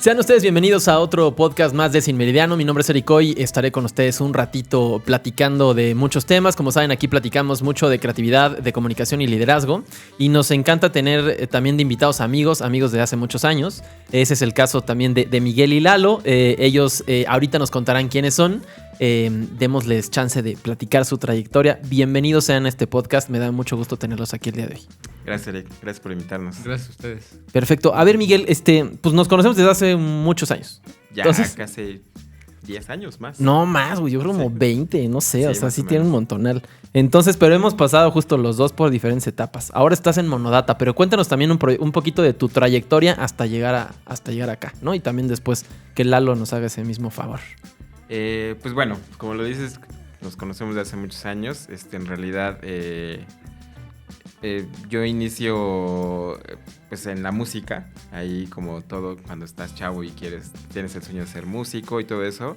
Sean ustedes bienvenidos a otro podcast más de Sin Meridiano. Mi nombre es Eric Hoy. Estaré con ustedes un ratito platicando de muchos temas. Como saben, aquí platicamos mucho de creatividad, de comunicación y liderazgo. Y nos encanta tener también de invitados amigos de hace muchos años. Ese es el caso también de Miguel y Lalo. Ellos ahorita nos contarán quiénes son. Démosles chance de platicar su trayectoria. Bienvenidos sean a este podcast. Me da mucho gusto tenerlos aquí el día de hoy. Gracias, Eric. Gracias por invitarnos. Gracias a ustedes. Perfecto. A ver, Miguel, pues nos conocemos desde hace muchos años. Ya, entonces, casi 10 años más. No más, güey. Yo creo como 20, no sé. Sí, o sea, más sí o tiene un menos. montonal. Entonces, pero hemos pasado justo los dos por diferentes etapas. Ahora estás en Monodata, pero cuéntanos también un poquito de tu trayectoria hasta llegar acá, ¿no? Y también después que Lalo nos haga ese mismo favor. Pues bueno, como lo dices, nos conocemos de hace muchos años. En realidad, yo inicio pues en la música. Ahí como todo, cuando estás chavo y tienes el sueño de ser músico y todo eso.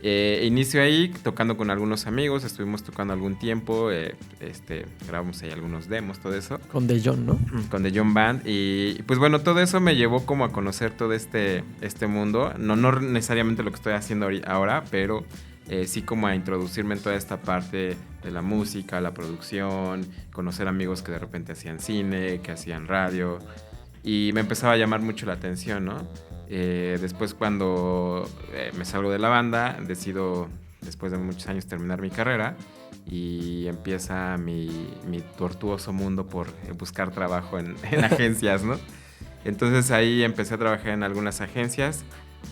Inicio ahí tocando con algunos amigos. Estuvimos tocando algún tiempo. Grabamos ahí algunos demos, todo eso. Con The John, ¿no? Con The John Band. Y pues bueno, todo eso me llevó como a conocer todo este mundo. No necesariamente lo que estoy haciendo ahora, pero sí como a introducirme en toda esta parte de la música, la producción, conocer amigos que de repente hacían cine, que hacían radio. Y me empezaba a llamar mucho la atención, ¿no? Después cuando me salgo de la banda, decido, después de muchos años, terminar mi carrera. Y empieza mi tortuoso mundo por buscar trabajo en agencias, ¿no? Entonces ahí empecé a trabajar en algunas agencias.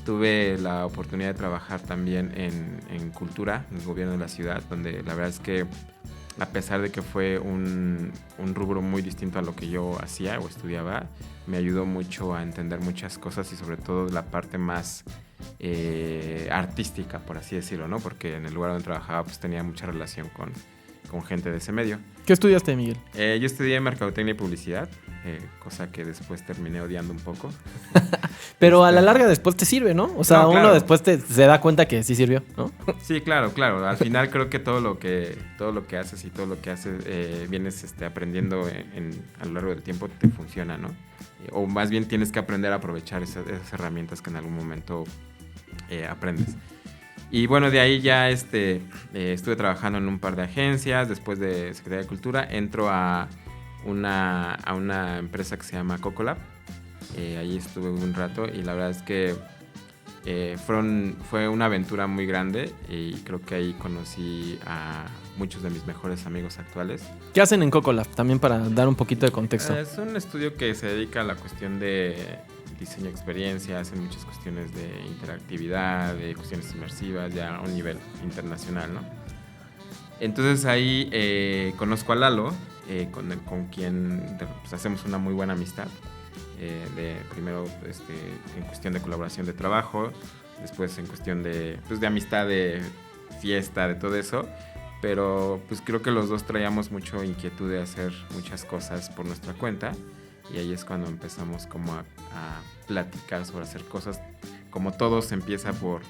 Tuve la oportunidad de trabajar también en cultura, en el gobierno de la ciudad, donde la verdad es que a pesar de que fue un rubro muy distinto a lo que yo hacía o estudiaba, me ayudó mucho a entender muchas cosas y sobre todo la parte más artística, por así decirlo, ¿no? Porque en el lugar donde trabajaba pues tenía mucha relación con gente de ese medio. ¿Qué estudiaste, Miguel? Yo estudié Mercadotecnia y Publicidad, cosa que después terminé odiando un poco. Pero a la larga después te sirve, ¿no? O sea, No, claro. uno después se da cuenta que sí sirvió, ¿no? Sí, claro. Al final creo que todo lo que haces y todo lo que haces vienes aprendiendo a lo largo del tiempo te funciona, ¿no? O más bien tienes que aprender a aprovechar esas herramientas que en algún momento aprendes. Y bueno, de ahí ya estuve trabajando en un par de agencias. Después de Secretaría de Cultura entro a una empresa que se llama Cocolab. Ahí estuve un rato y la verdad es que fue una aventura muy grande y creo que ahí conocí a muchos de mis mejores amigos actuales. ¿Qué hacen en Cocolab? También para dar un poquito de contexto. Es un estudio que se dedica a la cuestión de diseño de experiencias, hacen muchas cuestiones de interactividad, de cuestiones inmersivas, ya a un nivel internacional, ¿no? Entonces ahí conozco a Lalo, con quien pues, hacemos una muy buena amistad. Primero en cuestión de colaboración de trabajo, después en cuestión de amistad, de fiesta, de todo eso. Pero pues creo que los dos traíamos mucho inquietud de hacer muchas cosas por nuestra cuenta. Y ahí es cuando empezamos como a platicar sobre hacer cosas. Como todos empieza por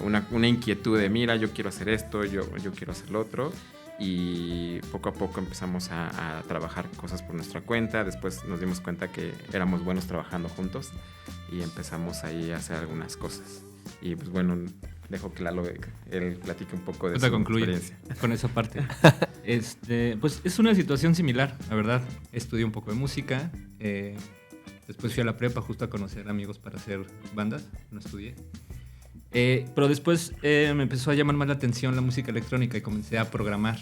una inquietud de mira, yo quiero hacer esto, yo quiero hacer lo otro. Y poco a poco empezamos a trabajar cosas por nuestra cuenta. Después nos dimos cuenta que éramos buenos trabajando juntos y empezamos ahí a hacer algunas cosas. Y pues bueno, dejo que Lalo él platique un poco de su experiencia. Con esa parte. Pues es una situación similar, la verdad. Estudié un poco de música. Después fui a la prepa justo a conocer amigos para hacer bandas. No estudié. Pero después me empezó a llamar más la atención la música electrónica y comencé a programar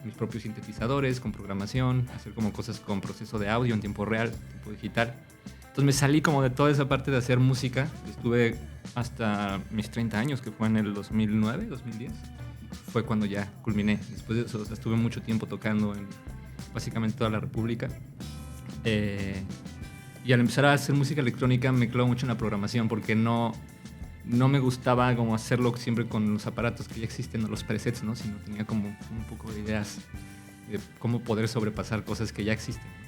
mis propios sintetizadores con programación, hacer como cosas con proceso de audio en tiempo real, tiempo digital. Entonces me salí como de toda esa parte de hacer música. Estuve hasta mis 30 años, que fue en el 2009, 2010. Fue cuando ya culminé. Después de eso, o sea, estuve mucho tiempo tocando en básicamente toda la República. Y al empezar a hacer música electrónica me clavo mucho en la programación porque no me gustaba como hacerlo siempre con los aparatos que ya existen o los presets, ¿no? Sino tenía como un poco de ideas de cómo poder sobrepasar cosas que ya existen.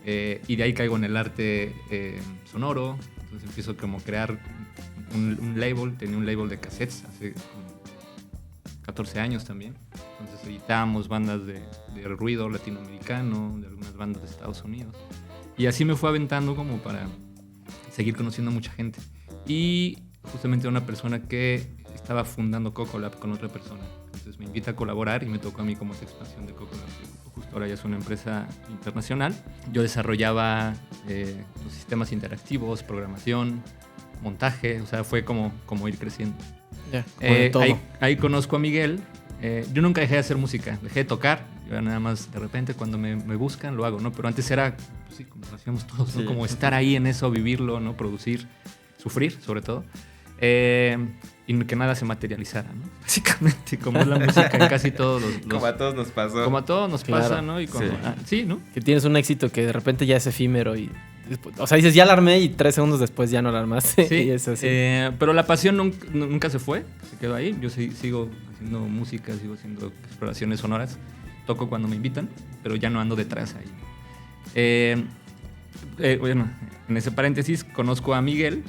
Y de ahí caigo en el arte sonoro. Entonces empiezo como a crear un label. Tenía un label de cassettes hace como 14 años también. Entonces editábamos bandas de ruido latinoamericano, de algunas bandas de Estados Unidos. Y así me fue aventando como para seguir conociendo a mucha gente. Y justamente una persona que estaba fundando Cocolab con otra persona. Entonces me invita a colaborar y me tocó a mí como esa expansión de Cocolab. Justo ahora ya es una empresa internacional. Yo desarrollaba los sistemas interactivos, programación, montaje, o sea, fue como ir creciendo. Ahí conozco a Miguel. Yo nunca dejé de hacer música, dejé de tocar. Yo nada más de repente cuando me buscan lo hago, ¿no? Pero antes era, pues sí, como lo hacíamos todos, ¿no? Como estar ahí en eso, vivirlo, ¿no? Producir, sufrir sobre todo. Y que nada se materializara, ¿no? Básicamente, como es la música en casi todos los... Como a todos nos pasó. Como a todos nos pasa, ¿no? Y como, sí, ¿no? Que tienes un éxito que de repente ya es efímero y... O sea, dices, ya la armé y 3 segundos después ya no la armaste. Sí, y es así. Pero la pasión nunca se fue, se quedó ahí. Yo sigo haciendo música, sigo haciendo exploraciones sonoras. Toco cuando me invitan, pero ya no ando detrás ahí. Bueno, en ese paréntesis conozco a Miguel.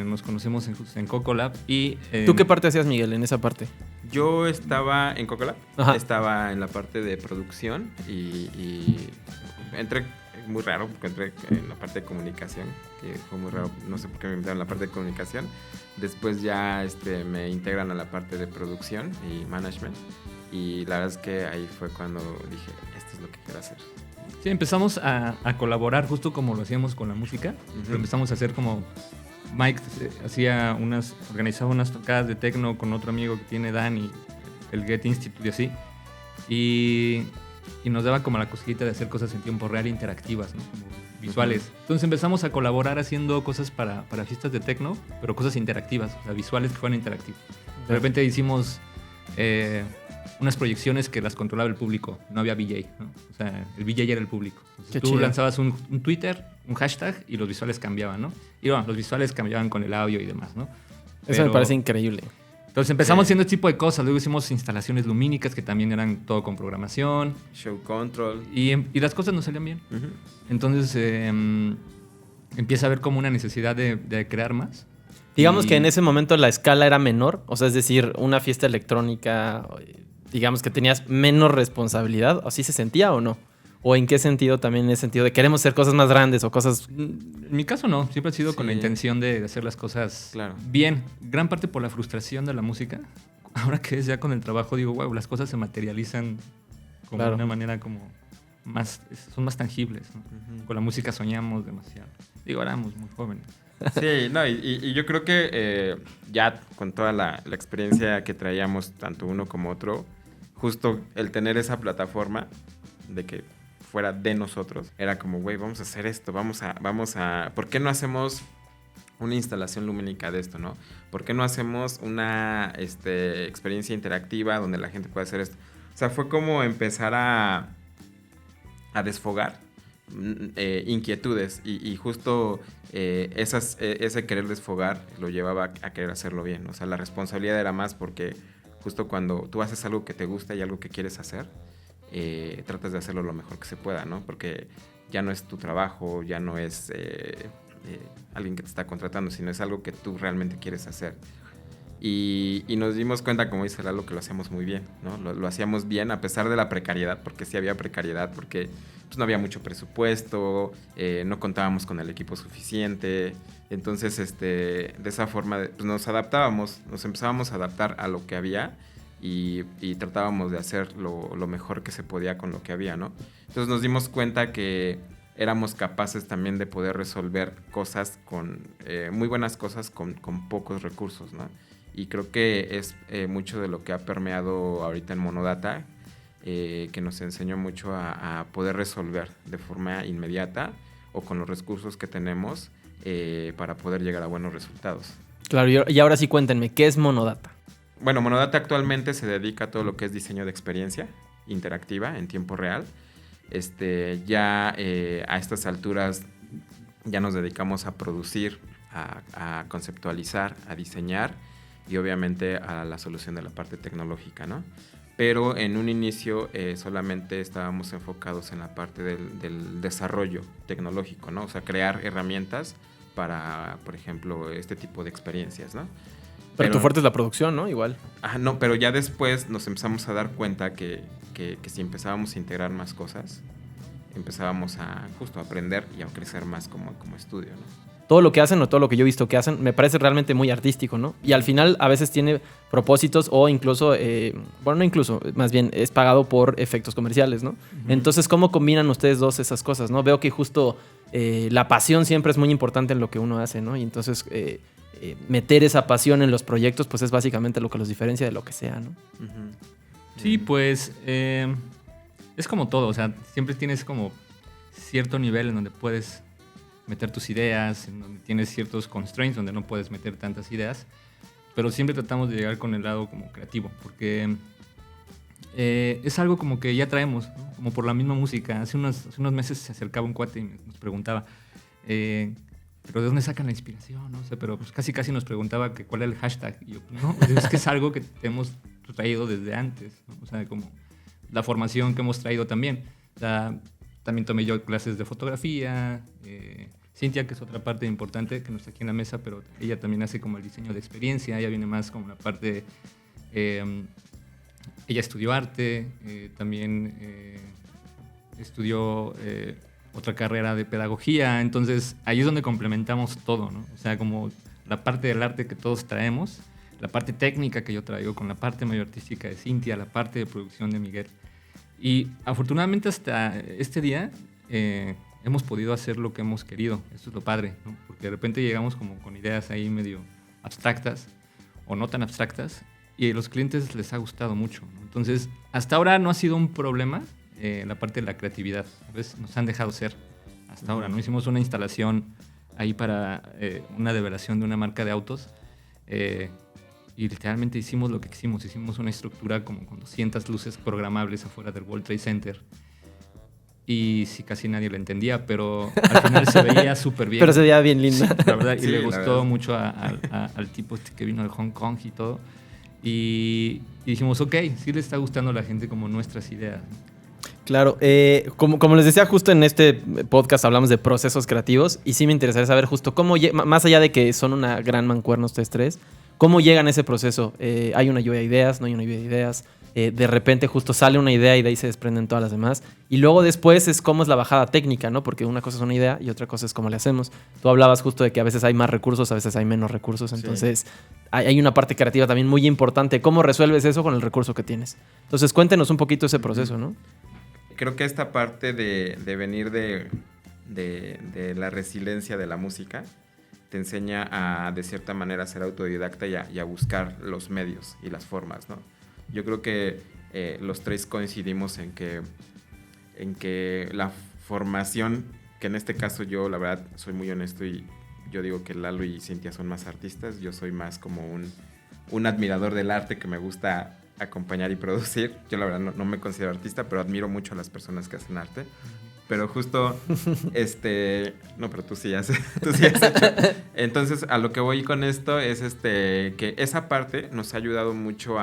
Nos conocemos en Cocolab y... ¿Tú qué parte hacías, Miguel, en esa parte? Yo estaba en Cocolab, estaba en la parte de producción y entré muy raro porque entré en la parte de comunicación, que fue muy raro, no sé por qué me invitaron a la parte de comunicación. Después ya me integran a la parte de producción y management y la verdad es que ahí fue cuando dije, esto es lo que quiero hacer. Sí, empezamos a colaborar justo como lo hacíamos con la música, pero empezamos a hacer como... Mike organizaba unas tocadas de techno con otro amigo que tiene, Dan, y el Get Institute y así. Y nos daba como la cosquillita de hacer cosas en tiempo real interactivas, ¿no? Como visuales. Entonces empezamos a colaborar haciendo cosas para fiestas de techno, pero cosas interactivas, o sea, visuales que fueran interactivos. De repente hicimos unas proyecciones que las controlaba el público, no había VJ, ¿no? O sea, el VJ era el público. Entonces, tú lanzabas un Twitter, un hashtag y los visuales cambiaban, ¿no? Y bueno, los visuales cambiaban con el audio y demás, ¿no? Eso me parece increíble. Entonces empezamos haciendo este tipo de cosas. Luego hicimos instalaciones lumínicas que también eran todo con programación. Show control. Y las cosas nos salían bien. Entonces empieza a haber como una necesidad de crear más. Digamos que en ese momento la escala era menor. O sea, es decir, una fiesta electrónica, digamos que tenías menos responsabilidad. ¿Así se sentía o no? ¿O en qué sentido también en el sentido de queremos hacer cosas más grandes o cosas...? En mi caso no, siempre ha sido con la intención de hacer las cosas bien. Gran parte por la frustración de la música. Ahora que es ya con el trabajo digo, wow, las cosas se materializan como de una manera como más, son más tangibles, ¿no? Con la música soñamos demasiado. Digo, éramos muy jóvenes. Sí, no, y yo creo que ya con toda la experiencia que traíamos, tanto uno como otro, justo el tener esa plataforma de que fuera de nosotros, era como, güey, vamos a hacer esto, vamos a, ¿por qué no hacemos una instalación lumínica de esto, no? ¿Por qué no hacemos una experiencia interactiva donde la gente pueda hacer esto? O sea, fue como empezar a desfogar inquietudes y justo ese querer desfogar lo llevaba a querer hacerlo bien. O sea, la responsabilidad era más porque justo cuando tú haces algo que te gusta y algo que quieres hacer, tratas de hacerlo lo mejor que se pueda, ¿no? Porque ya no es tu trabajo, ya no es alguien que te está contratando, sino es algo que tú realmente quieres hacer. Y nos dimos cuenta, como dice Lalo, que lo hacíamos muy bien, ¿no? Lo hacíamos bien a pesar de la precariedad, porque sí había precariedad, porque pues, no había mucho presupuesto, no contábamos con el equipo suficiente. Entonces, de esa forma, pues, nos empezábamos a adaptar a lo que había y tratábamos de hacer lo mejor que se podía con lo que había, ¿no? Entonces nos dimos cuenta que éramos capaces también de poder resolver cosas muy buenas cosas con pocos recursos, ¿no? Y creo que es mucho de lo que ha permeado ahorita en Monodata, que nos enseñó mucho a poder resolver de forma inmediata o con los recursos que tenemos para poder llegar a buenos resultados. Claro, y ahora sí cuéntenme, ¿qué es Monodata? Bueno, Monodata actualmente se dedica a todo lo que es diseño de experiencia interactiva en tiempo real. Ya a estas alturas ya nos dedicamos a producir, a conceptualizar, a diseñar y obviamente a la solución de la parte tecnológica, ¿no? Pero en un inicio solamente estábamos enfocados en la parte del desarrollo tecnológico, ¿no? O sea, crear herramientas para, por ejemplo, este tipo de experiencias, ¿no? Pero tu fuerte es la producción, ¿no? Igual. No, pero ya después nos empezamos a dar cuenta que si empezábamos a integrar más cosas, empezábamos a justo aprender y a crecer más como estudio, ¿no? todo lo que hacen o todo lo que yo he visto que hacen me parece realmente muy artístico, ¿no? Y al final a veces tiene propósitos o incluso, bueno, no incluso, más bien es pagado por efectos comerciales, ¿no? Entonces, ¿cómo combinan ustedes dos esas cosas, no? Veo que justo la pasión siempre es muy importante en lo que uno hace, ¿no? Y entonces meter esa pasión en los proyectos pues es básicamente lo que los diferencia de lo que sea, ¿no? Sí, pues es como todo, o sea, siempre tienes como cierto nivel en donde puedes meter tus ideas, en donde tienes ciertos constraints, donde no puedes meter tantas ideas, pero siempre tratamos de llegar con el lado como creativo, porque es algo como que ya traemos, ¿no? Como por la misma música. Hace unos meses se acercaba un cuate y nos preguntaba, ¿pero de dónde sacan la inspiración? No sé, pero pues casi nos preguntaba que cuál era el hashtag. Y yo, no, es que es algo que hemos traído desde antes, ¿no? O sea, como la formación que hemos traído también. O sea, también tomé yo clases de fotografía. Cintia, que es otra parte importante, que no está aquí en la mesa, pero ella también hace como el diseño de experiencia. Ella viene más como la parte... ella estudió arte, también estudió otra carrera de pedagogía. Entonces, ahí es donde complementamos todo, ¿no? O sea, como la parte del arte que todos traemos, la parte técnica que yo traigo con la parte medio artística de Cintia, la parte de producción de Miguel. Y afortunadamente hasta este día hemos podido hacer lo que hemos querido. Eso es lo padre, ¿no? Porque de repente llegamos como con ideas ahí medio abstractas o no tan abstractas y a los clientes les ha gustado mucho, ¿no? Entonces, hasta ahora no ha sido un problema la parte de la creatividad. A veces nos han dejado ser hasta ahora, ¿no? Hicimos una instalación ahí para una develación de una marca de autos y literalmente hicimos lo que quisimos. Hicimos una estructura como con 200 luces programables afuera del World Trade Center. Y sí, casi nadie lo entendía, pero al final se veía súper bien. Pero se veía bien linda. Sí, la verdad, y Sí, le la gustó verdad. mucho al tipo que vino de Hong Kong y todo. Y dijimos, ok, sí le está gustando a la gente como nuestras ideas. Claro, como les decía, justo en este podcast hablamos de procesos creativos y sí me interesaría saber justo cómo, más allá de que son una gran mancuerna ustedes tres, ¿cómo llegan a ese proceso? ¿Hay una lluvia de ideas? ¿No hay una lluvia de ideas? De repente justo sale una idea y de ahí se desprenden todas las demás. Y luego después es cómo es la bajada técnica, ¿no? Porque una cosa es una idea y otra cosa es cómo le hacemos. Tú hablabas justo de que a veces hay más recursos, a veces hay menos recursos. Entonces hay una parte creativa también muy importante. ¿Cómo resuelves eso con el recurso que tienes? Entonces cuéntenos un poquito ese proceso, ¿no? Creo que esta parte de venir de la resiliencia de la música te enseña a, de cierta manera, a ser autodidacta y a buscar los medios y las formas, ¿no? Yo creo que los tres coincidimos en que la formación, que en este caso yo, la verdad, soy muy honesto y yo digo que Lalo y Cintia son más artistas. Yo soy más como un admirador del arte que me gusta acompañar y producir. Yo la verdad no me considero artista, pero admiro mucho a las personas que hacen arte. Pero justo, no, pero tú sí has hecho. Entonces, a lo que voy con esto es que esa parte nos ha ayudado mucho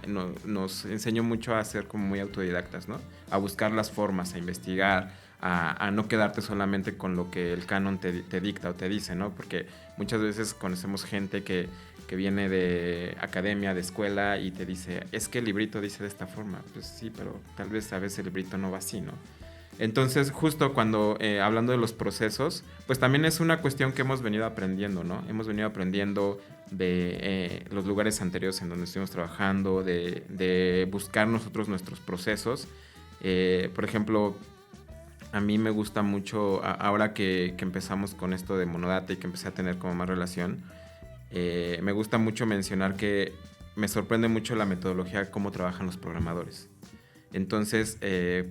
nos enseñó mucho a ser como muy autodidactas, ¿no? A buscar las formas, a investigar, a no quedarte solamente con lo que el canon te dicta o te dice, ¿no? Porque muchas veces conocemos gente que viene de academia, de escuela y te dice, es que el librito dice de esta forma. Pues sí, pero tal vez a veces el librito no va así, ¿no? Entonces, justo cuando, hablando de los procesos, pues también es una cuestión que hemos venido aprendiendo, ¿no? Hemos venido aprendiendo de los lugares anteriores en donde estuvimos trabajando, de buscar nosotros nuestros procesos. Por ejemplo, a mí me gusta mucho, ahora que empezamos con esto de Monodata y que empecé a tener como más relación, me gusta mucho mencionar que me sorprende mucho la metodología, cómo trabajan los programadores. Entonces,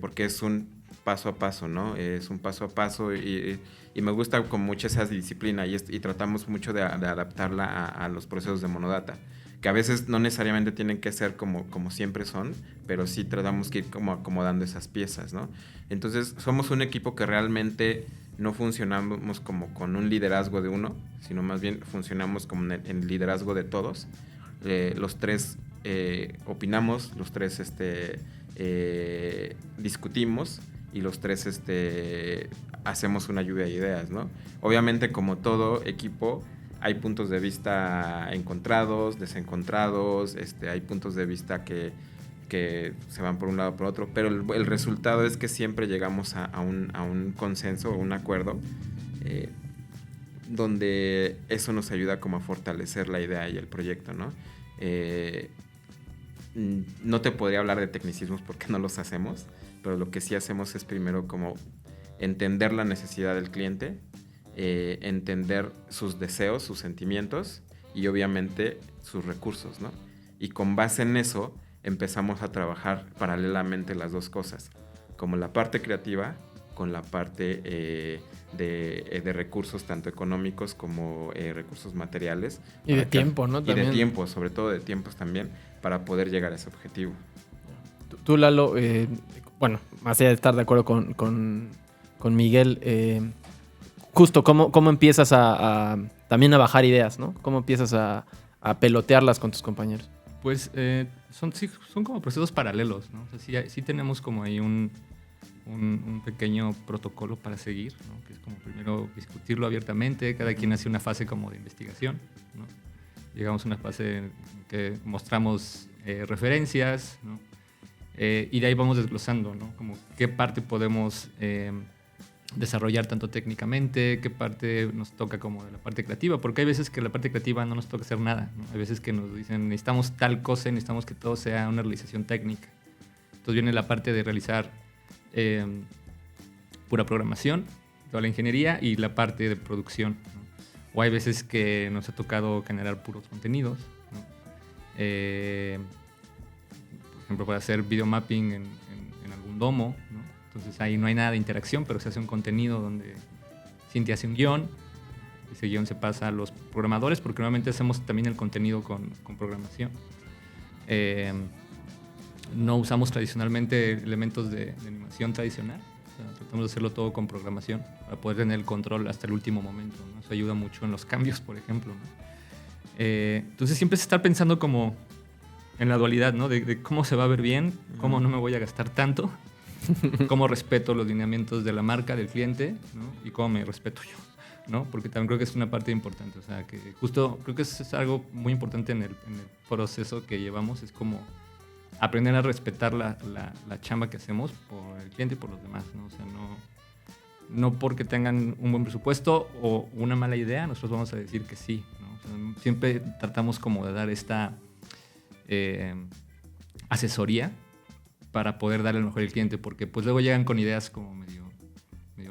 porque es un paso a paso, ¿no? Es un paso a paso y me gusta con mucho esa disciplina y tratamos mucho de adaptarla a los procesos de Monodata, que a veces no necesariamente tienen que ser como siempre son, pero sí tratamos que ir como acomodando esas piezas, ¿no? Entonces, somos un equipo que realmente no funcionamos como con un liderazgo de uno, sino más bien funcionamos como en el liderazgo de todos. Los tres opinamos, los tres discutimos y los tres hacemos una lluvia de ideas, ¿no? Obviamente, como todo equipo, hay puntos de vista encontrados, desencontrados, hay puntos de vista que se van por un lado o por otro, pero el resultado es que siempre llegamos a un consenso o un acuerdo donde eso nos ayuda como a fortalecer la idea y el proyecto, ¿no? No te podría hablar de tecnicismos porque no los hacemos, pero lo que sí hacemos es primero como entender la necesidad del cliente, entender sus deseos, sus sentimientos y obviamente sus recursos, ¿no? Y con base en eso empezamos a trabajar paralelamente las dos cosas, como la parte creativa con la parte de recursos tanto económicos como recursos materiales. Y de tiempo, ¿no? Y También. de tiempo, sobre todo de tiempos también, para poder llegar a ese objetivo. Tú, Lalo, bueno, más allá de estar de acuerdo con Miguel, justo cómo empiezas también a bajar ideas, ¿no? ¿Cómo empiezas a pelotearlas con tus compañeros? Pues son como procesos paralelos, ¿no? O sea, sí tenemos como ahí un pequeño protocolo para seguir, ¿no? Que es como primero discutirlo abiertamente, cada quien hace una fase como de investigación, ¿no? Llegamos a una fase en que mostramos referencias, ¿no? Y de ahí vamos desglosando, ¿no? Como qué parte podemos desarrollar tanto técnicamente, qué parte nos toca como de la parte creativa, porque hay veces que la parte creativa no nos toca hacer nada, ¿no? Hay veces que nos dicen necesitamos tal cosa, necesitamos que todo sea una realización técnica. Entonces viene la parte de realizar pura programación, toda la ingeniería y la parte de producción, ¿no? O hay veces que nos ha tocado generar puros contenidos, ¿no? Por ejemplo, para hacer video mapping en algún domo, ¿no? Entonces ahí no hay nada de interacción, pero se hace un contenido donde Cintia hace un guión, ese guión se pasa a los programadores, porque normalmente hacemos también el contenido con programación. No usamos tradicionalmente elementos de animación tradicional, o sea, tratamos de hacerlo todo con programación para poder tener el control hasta el último momento, ¿no? Eso ayuda mucho en los cambios, por ejemplo, ¿no? Entonces siempre es estar pensando como en la dualidad, ¿no? De cómo se va a ver bien, cómo no me voy a gastar tanto, cómo respeto los lineamientos de la marca, del cliente, ¿no? Y cómo me respeto yo, ¿no? Porque también creo que es una parte importante, o sea, que justo creo que es algo muy importante en el proceso que llevamos, es como aprender a respetar la chamba que hacemos por el cliente y por los demás, ¿no? O sea, no porque tengan un buen presupuesto o una mala idea, nosotros vamos a decir que sí, ¿no? O sea, siempre tratamos como de dar esta asesoría para poder darle lo mejor al cliente, porque pues luego llegan con ideas como medio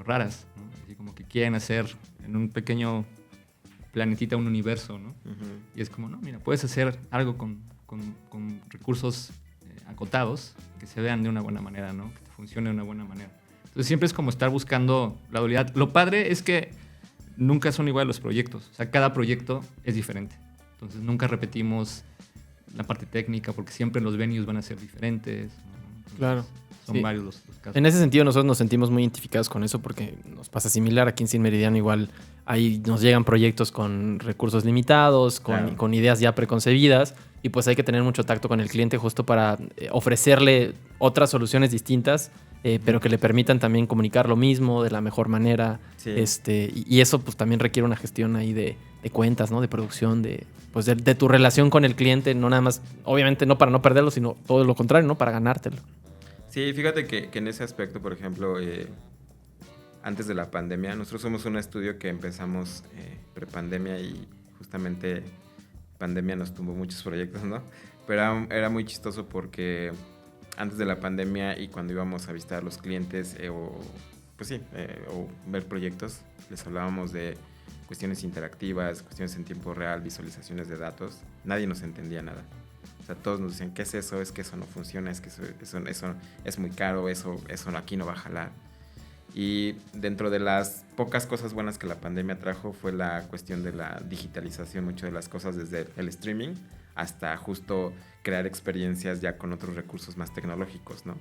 raras, ¿no? Así como que quieren hacer en un pequeño planetita un universo, ¿no? Uh-huh. Y es como, no, mira, puedes hacer algo con recursos acotados que se vean de una buena manera, ¿no? Que te funcione de una buena manera. Entonces siempre es como estar buscando la dualidad. Lo padre es que nunca son iguales los proyectos, o sea, cada proyecto es diferente. Entonces nunca repetimos la parte técnica porque siempre los venues van a ser diferentes, ¿no? Entonces, claro. Son sí. varios los casos. En ese sentido nosotros nos sentimos muy identificados con eso porque nos pasa similar aquí en Sin Meridiano. Igual ahí nos llegan proyectos con recursos limitados, con ideas ya preconcebidas y pues hay que tener mucho tacto con el cliente justo para ofrecerle otras soluciones distintas, pero que le permitan también comunicar lo mismo de la mejor manera. Sí. Y eso pues también requiere una gestión ahí de cuentas, ¿no? De producción, de tu relación con el cliente, no nada más, obviamente no para no perderlo, sino todo lo contrario, ¿no? Para ganártelo. Sí, fíjate que en ese aspecto, por ejemplo, antes de la pandemia, nosotros somos un estudio que empezamos prepandemia y justamente pandemia nos tumbó muchos proyectos, ¿no? Pero era muy chistoso porque antes de la pandemia y cuando íbamos a visitar a los clientes o ver proyectos, les hablábamos de cuestiones interactivas, cuestiones en tiempo real, visualizaciones de datos. Nadie nos entendía nada. O sea, todos nos decían, ¿qué es eso? Es que eso no funciona, es que eso es muy caro, eso aquí no va a jalar. Y dentro de las pocas cosas buenas que la pandemia trajo fue la cuestión de la digitalización, mucho de las cosas desde el streaming hasta justo crear experiencias ya con otros recursos más tecnológicos, ¿no?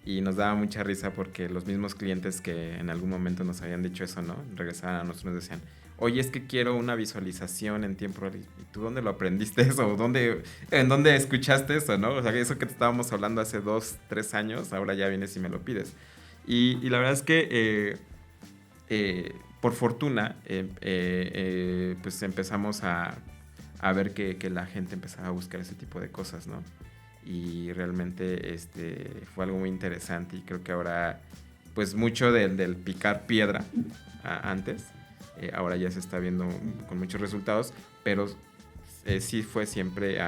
Y nos daba mucha risa porque los mismos clientes que en algún momento nos habían dicho eso, ¿no? Regresaban a nosotros y nos decían, oye, es que quiero una visualización en tiempo real. ¿Y tú dónde lo aprendiste eso? ¿En dónde escuchaste eso, no? O sea, eso que te estábamos hablando hace 2, 3 años, ahora ya vienes y me lo pides. Y la verdad es que por fortuna pues empezamos a ver que la gente empezaba a buscar ese tipo de cosas, ¿no? Y realmente fue algo muy interesante y creo que ahora pues mucho del picar piedra antes, ahora ya se está viendo con muchos resultados, pero sí fue siempre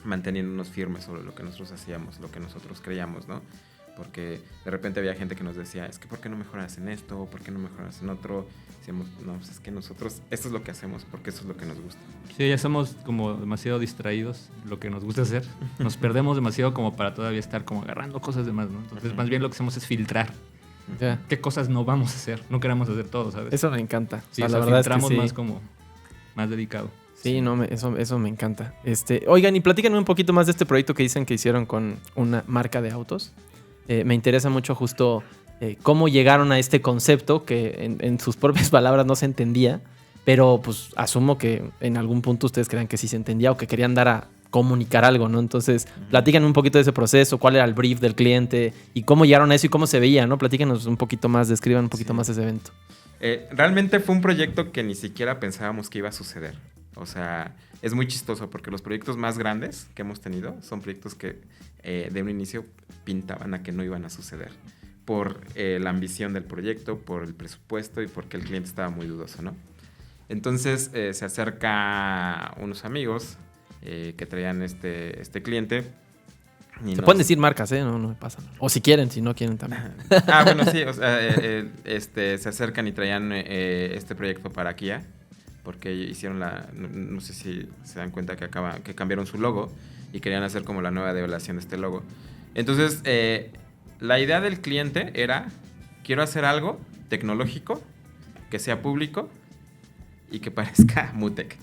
manteniéndonos firmes sobre lo que nosotros hacíamos, lo que nosotros creíamos, ¿no? Porque de repente había gente que nos decía, es que ¿por qué no mejoras en esto? ¿Por qué no mejoras en otro? Decíamos, no, pues es que nosotros, esto es lo que hacemos porque eso es lo que nos gusta. Sí, ya somos como demasiado distraídos en lo que nos gusta hacer. Nos perdemos demasiado como para todavía estar como agarrando cosas de más, ¿no? Entonces, más bien lo que hacemos es filtrar. Ya. ¿Qué cosas no vamos a hacer? No queremos hacer todo, ¿sabes? Eso me encanta. Sí, O sea, o sea, la verdad es que filtramos sí. más como, más dedicado. Sí, no, eso me encanta. Oigan, y platícanme un poquito más de este proyecto que dicen que hicieron con una marca de autos. Me interesa mucho justo cómo llegaron a este concepto que en sus propias palabras no se entendía, pero pues asumo que en algún punto ustedes crean que sí se entendía o que querían dar a comunicar algo, ¿no? Entonces, platícanos un poquito de ese proceso, cuál era el brief del cliente y cómo llegaron a eso y cómo se veía, ¿no? Platícanos un poquito más, describan un poquito más ese evento. Realmente fue un proyecto que ni siquiera pensábamos que iba a suceder. O sea, es muy chistoso porque los proyectos más grandes que hemos tenido son proyectos que de un inicio pintaban a que no iban a suceder. Por la ambición del proyecto, por el presupuesto y porque el cliente estaba muy dudoso, ¿no? Entonces se acerca unos amigos que traían este cliente. Se pueden decir marcas, ¿eh? No me pasa nada. O si quieren, si no quieren también. Bueno, sí. O sea, se acercan y traían este proyecto para Kia. Porque hicieron no sé si se dan cuenta que cambiaron su logo y querían hacer como la nueva develación de este logo. Entonces, la idea del cliente era, quiero hacer algo tecnológico, que sea público y que parezca Mutec.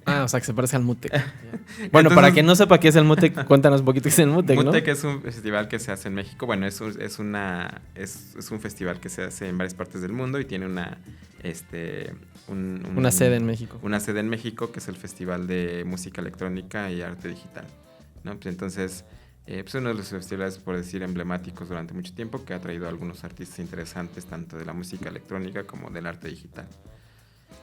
O sea, que se parece al Mutec. Bueno, Entonces, para quien no sepa qué es el Mutec, cuéntanos un poquito qué es el Mutec, ¿no? Mutec es un festival que se hace en México. Bueno, es un festival que se hace en varias partes del mundo y tiene una sede en México. Una sede en México, que es el Festival de Música Electrónica y Arte Digital, ¿no? Pues entonces, pues uno de los festivales, por decir, emblemáticos durante mucho tiempo, que ha traído a algunos artistas interesantes, tanto de la música electrónica como del arte digital.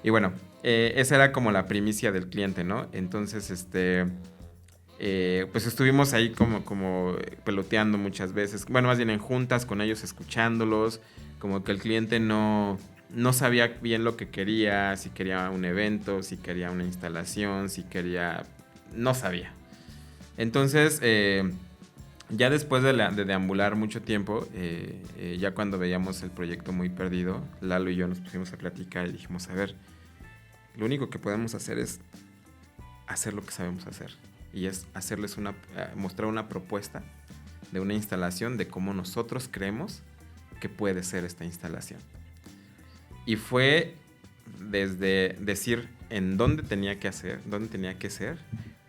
Y bueno, esa era como la primicia del cliente, ¿no? Entonces, pues estuvimos ahí como peloteando muchas veces. Bueno, más bien en juntas con ellos, escuchándolos. Como que el cliente no sabía bien lo que quería, si quería un evento, si quería una instalación, no sabía. Entonces, ya después de deambular mucho tiempo, ya cuando veíamos el proyecto muy perdido, Lalo y yo nos pusimos a platicar y dijimos, a ver, lo único que podemos hacer es hacer lo que sabemos hacer. Y es mostrar una propuesta de una instalación de cómo nosotros creemos que puede ser esta instalación. Y fue desde decir en dónde tenía que ser,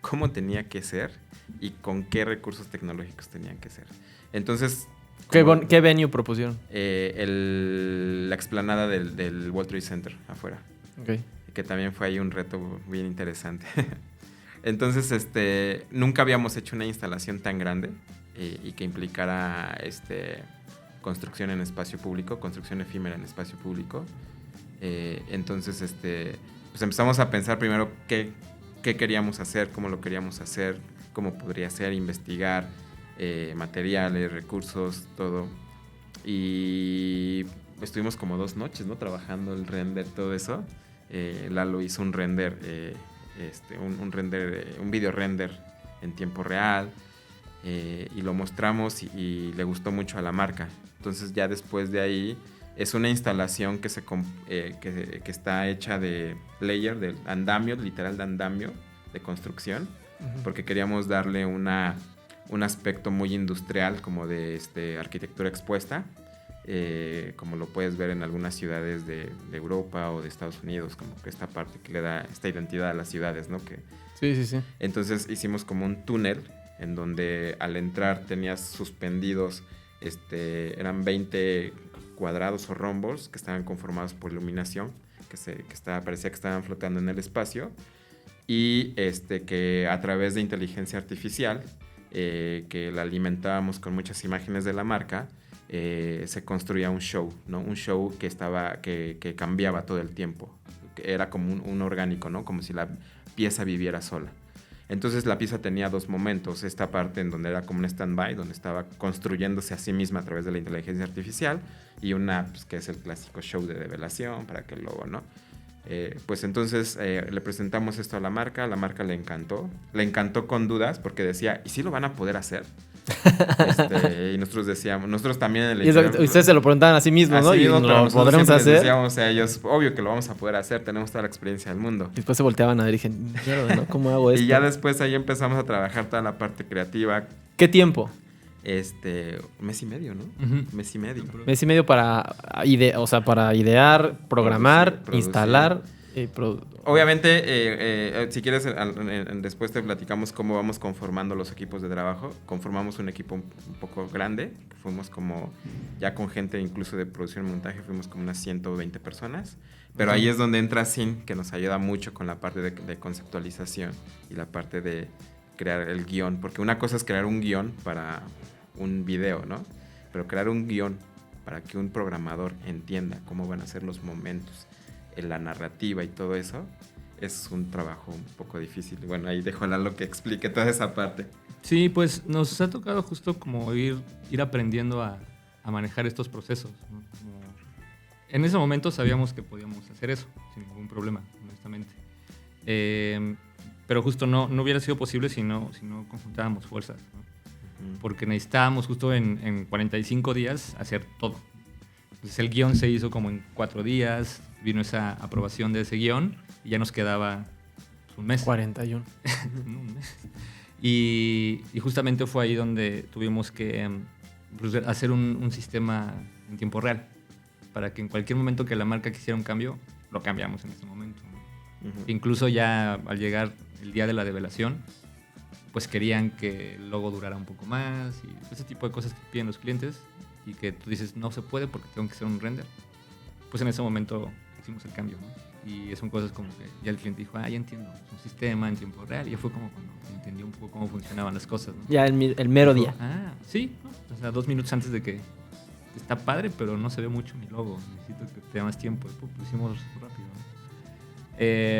cómo tenía que ser y con qué recursos tecnológicos tenían que ser. Entonces, ¿Qué venue propusieron? La explanada del World Trade Center afuera. Okay. Que también fue ahí un reto bien interesante. Entonces, nunca habíamos hecho una instalación tan grande y que implicara construcción en espacio público, construcción efímera en espacio público. Entonces, pues empezamos a pensar primero qué queríamos hacer, cómo lo queríamos hacer, cómo podría ser, investigar materiales, recursos, todo. Y estuvimos como 2 noches, ¿no? Trabajando el render, todo eso. Lalo hizo un render, un video render en tiempo real. Y lo mostramos y le gustó mucho a la marca. Entonces ya después de ahí es una instalación que está hecha de layer, de andamio, literal de andamio, de construcción, porque queríamos darle un aspecto muy industrial, como de arquitectura expuesta, como lo puedes ver en algunas ciudades de Europa o de Estados Unidos, como que esta parte que le da esta identidad a las ciudades, ¿no? Sí. Entonces hicimos como un túnel en donde al entrar tenías suspendidos, eran 20 cuadrados o rombos que estaban conformados por iluminación, parecía que estaban flotando en el espacio, y que a través de inteligencia artificial, que la alimentábamos con muchas imágenes de la marca, se construía un show, ¿no? Un show que cambiaba todo el tiempo, que era como un orgánico, ¿no? Como si la pieza viviera sola. Entonces la pieza tenía 2 momentos, esta parte en donde era como un stand-by, donde estaba construyéndose a sí misma a través de la inteligencia artificial, y una pues, que es el clásico show de develación para que luego, ¿no? Pues entonces le presentamos esto a la marca le encantó con dudas porque decía, ¿y si lo van a poder hacer? Y nosotros decíamos, nosotros también en el Y ustedes se lo preguntaban a sí mismos, ¿no? así mismo, Y pero lo nosotros podremos siempre les hacer. decíamos a ellos, obvio que lo vamos a poder hacer, tenemos toda la experiencia del mundo. Y después se volteaban a ver y dije, mierda, ¿no? ¿Cómo hago esto? Y ya después ahí empezamos a trabajar toda la parte creativa. ¿Qué tiempo? Mes y medio, ¿no? Ujú. Mes y medio. Mes y medio para idear, programar, Producir. instalar. Obviamente, si quieres, después te platicamos cómo vamos conformando los equipos de trabajo. Conformamos un equipo un poco grande. Fuimos como, ya con gente incluso de producción y montaje, fuimos como unas 120 personas. Pero ahí es donde entra Sin, que nos ayuda mucho con la parte de conceptualización y la parte de crear el guión. Porque una cosa es crear un guión para un video, ¿no? Pero crear un guión para que un programador entienda cómo van a ser los momentos, la narrativa y todo eso, es un trabajo un poco difícil. Bueno, ahí dejo a Lalo que explique toda esa parte. Sí, pues nos ha tocado justo como ir aprendiendo a manejar estos procesos, ¿no? En ese momento sabíamos que podíamos hacer eso sin ningún problema, honestamente. Pero justo no hubiera sido posible si no conjuntábamos fuerzas, ¿no? Porque necesitábamos justo en 45 días hacer todo. Entonces el guión se hizo como en 4 días, vino esa aprobación de ese guión y ya nos quedaba un mes. 41. Un mes. Y justamente fue ahí donde tuvimos que pues, hacer un sistema en tiempo real para que en cualquier momento que la marca quisiera un cambio, lo cambiamos en ese momento, ¿no? Incluso ya al llegar el día de la develación, pues querían que el logo durara un poco más y ese tipo de cosas que piden los clientes y que tú dices no se puede porque tengo que hacer un render. Pues en ese momento hicimos el cambio, ¿no? Y son cosas como que ya el cliente dijo, ya entiendo, es un sistema en tiempo real. Y ya fue como cuando entendí un poco cómo funcionaban las cosas, ¿no? Ya el mero día. Sí, ¿no? O sea, 2 minutos antes de que está padre, pero no se ve mucho mi logo. Necesito que te dé más tiempo. Lo hicimos rápido,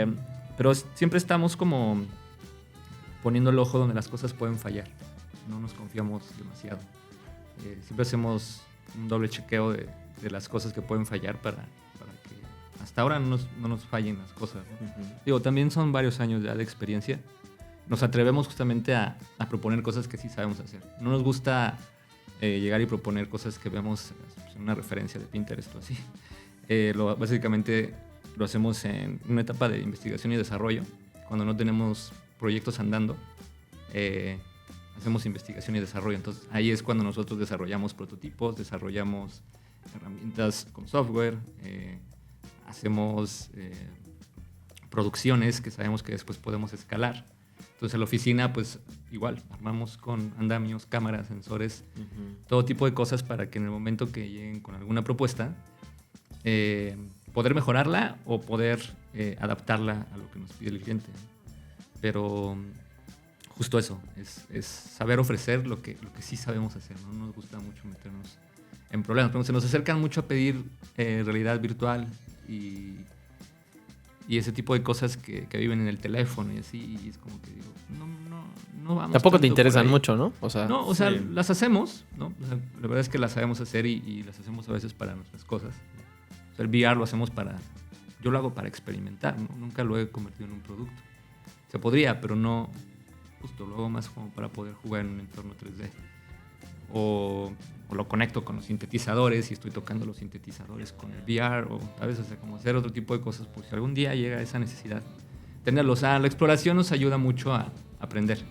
¿no? Pero siempre estamos como poniendo el ojo donde las cosas pueden fallar. No nos confiamos demasiado. Siempre hacemos un doble chequeo de las cosas que pueden fallar para que hasta ahora no nos fallen las cosas, ¿no? Digo, también son varios años ya de experiencia. Nos atrevemos justamente a proponer cosas que sí sabemos hacer. No nos gusta llegar y proponer cosas que vemos en una referencia de Pinterest o así. Básicamente lo hacemos en una etapa de investigación y desarrollo. Cuando no tenemos proyectos andando, hacemos investigación y desarrollo. Entonces ahí es cuando nosotros desarrollamos prototipos, desarrollamos herramientas con software, hacemos producciones que sabemos que después podemos escalar. Entonces en la oficina pues igual, armamos con andamios, cámaras, sensores, todo tipo de cosas para que en el momento que lleguen con alguna propuesta, poder mejorarla o poder adaptarla a lo que nos pide el cliente. Pero justo eso, es saber ofrecer lo que sí sabemos hacer, ¿no? No nos gusta mucho meternos en problemas. Pero se nos acercan mucho a pedir realidad virtual y ese tipo de cosas que viven en el teléfono y así, y es como que digo, no vamos. Tampoco te tanto por interesan ahí. mucho, ¿no? O sea, sí. las hacemos, ¿no? O sea, la verdad es que las sabemos hacer y las hacemos a veces para nuestras cosas, ¿no? O sea, el VR lo hacemos yo lo hago para experimentar, ¿no? Nunca lo he convertido en un producto. Se podría, pero no, justo lo hago más como para poder jugar en un entorno 3D. O lo conecto con los sintetizadores y estoy tocando los sintetizadores con el VR, o a veces, o sea, como hacer otro tipo de cosas, por si algún día llega esa necesidad. Tenerlos. La exploración nos ayuda mucho a aprender.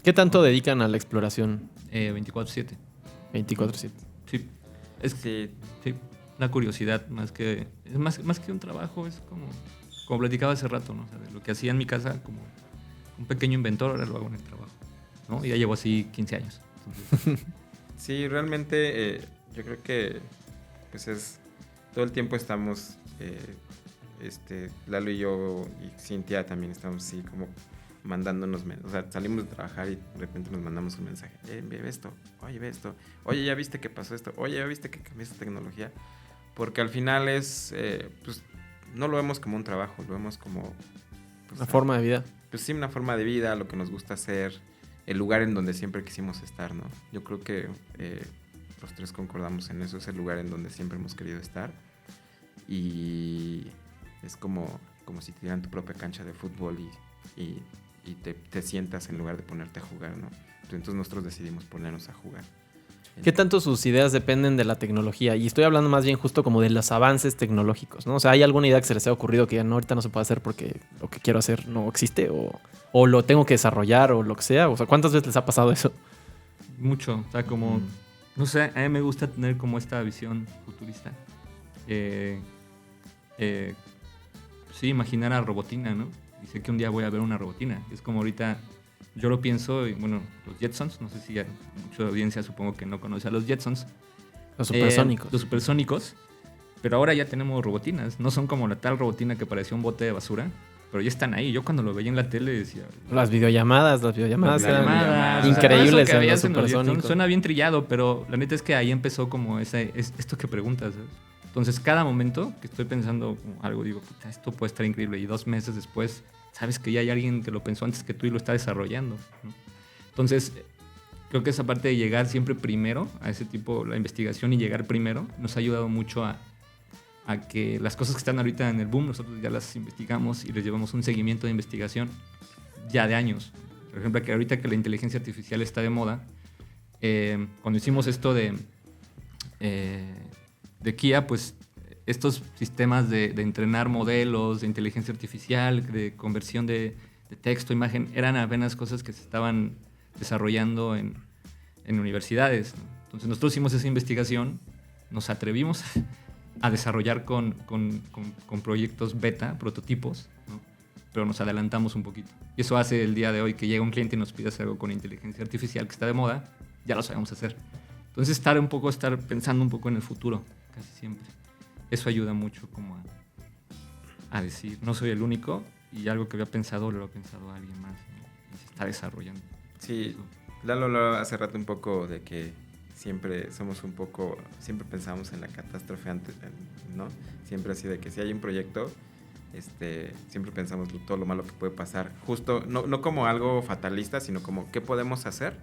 ¿Qué tanto dedican a la exploración? 24/7. 24/7. Sí. Sí. Sí. La curiosidad, más que un trabajo, es como platicaba hace rato, ¿no? O sea, de lo que hacía en mi casa como un pequeño inventor, ahora lo hago en el trabajo, ¿no? Y ya llevo así 15 años. Entonces, Sí, realmente yo creo que pues todo el tiempo estamos, Lalo y yo y Cintia también estamos así como mandándonos, o sea, salimos de trabajar y de repente nos mandamos un mensaje, ve esto, oye, ya viste que pasó esto, oye, ya viste que cambió esta tecnología, porque al final pues no lo vemos como un trabajo, lo vemos como pues, Una forma de vida. pues sí, una forma de vida, lo que nos gusta hacer, el lugar en donde siempre quisimos estar, ¿no? Yo creo que los tres concordamos en eso, es el lugar en donde siempre hemos querido estar. Y es como si te dieran tu propia cancha de fútbol y te sientas en lugar de ponerte a jugar, ¿no? Entonces nosotros decidimos ponernos a jugar. ¿Qué tanto sus ideas dependen de la tecnología? Y estoy hablando más bien justo como de los avances tecnológicos, ¿no? O sea, ¿hay alguna idea que se les haya ocurrido que ya no, ahorita no se puede hacer porque lo que quiero hacer no existe? ¿O lo tengo que desarrollar o lo que sea? O sea, ¿cuántas veces les ha pasado eso? Mucho. O sea, como... No sé, a mí me gusta tener como esta visión futurista. Sí, imaginar a Robotina, ¿no? Y sé que un día voy a ver una Robotina. Es como ahorita... Yo lo pienso, y bueno, los Jetsons, no sé si hay mucha audiencia, supongo que no conoce a los Jetsons. Los supersónicos. Los supersónicos. Pero ahora ya tenemos robotinas. No son como la tal robotina que parecía un bote de basura, pero ya están ahí. Yo cuando lo veía en la tele decía... Las videollamadas Las increíbles que en los veías en los Jetsons. supersónicos. Suena bien trillado, pero la neta es que ahí empezó como esto que preguntas, ¿sabes? Entonces, cada momento que estoy pensando algo, digo, puta, esto puede estar increíble. Y 2 meses después... sabes que ya hay alguien que lo pensó antes que tú y lo está desarrollando, ¿no? Entonces, creo que esa parte de llegar siempre primero a ese tipo, la investigación y llegar primero, nos ha ayudado mucho a que las cosas que están ahorita en el boom, nosotros ya las investigamos y les llevamos un seguimiento de investigación ya de años. Por ejemplo, que ahorita que la inteligencia artificial está de moda, cuando hicimos esto de Kia, pues estos sistemas de entrenar modelos de inteligencia artificial, de conversión de texto, imagen, eran apenas cosas que se estaban desarrollando en universidades, ¿no? Entonces nosotros hicimos esa investigación, nos atrevimos a desarrollar con proyectos beta, prototipos, ¿no? Pero nos adelantamos un poquito. Y eso hace el día de hoy que llega un cliente y nos pide hacer algo con inteligencia artificial que está de moda, ya lo sabemos hacer. Entonces estar pensando un poco en el futuro, casi siempre. Eso ayuda mucho como a decir, no soy el único y algo que había pensado lo ha pensado alguien más, ¿no? Y se está desarrollando. Sí, Lalo hablaba hace rato un poco de que siempre pensamos en la catástrofe antes, ¿no? Siempre así de que si hay un proyecto, siempre pensamos todo lo malo que puede pasar. Justo, no como algo fatalista, sino como qué podemos hacer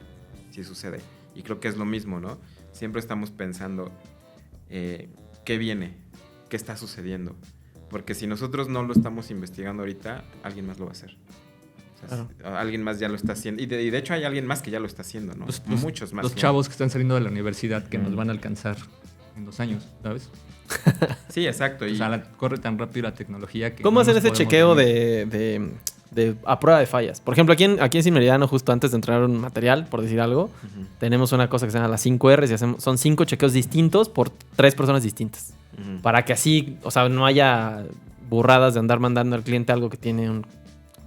si sucede. Y creo que es lo mismo, ¿no? Siempre estamos pensando qué viene. ¿Qué está sucediendo? Porque si nosotros no lo estamos investigando ahorita, alguien más lo va a hacer. O sea, claro. Alguien más ya lo está haciendo. Y de hecho hay alguien más que ya lo está haciendo, ¿no? Muchos más. Los chavos que están saliendo de la universidad que nos van a alcanzar en 2 años, ¿sabes? Sí, exacto. O sea, corre tan rápido la tecnología que... ¿Cómo hacer ese chequeo de a prueba de fallas? Por ejemplo, aquí en Sin Meridiano, justo antes de entregar un material, por decir algo, tenemos una cosa que se llama las 5 R's y son 5 chequeos distintos por 3 personas distintas. Para que así, o sea, no haya burradas de andar mandando al cliente algo que tiene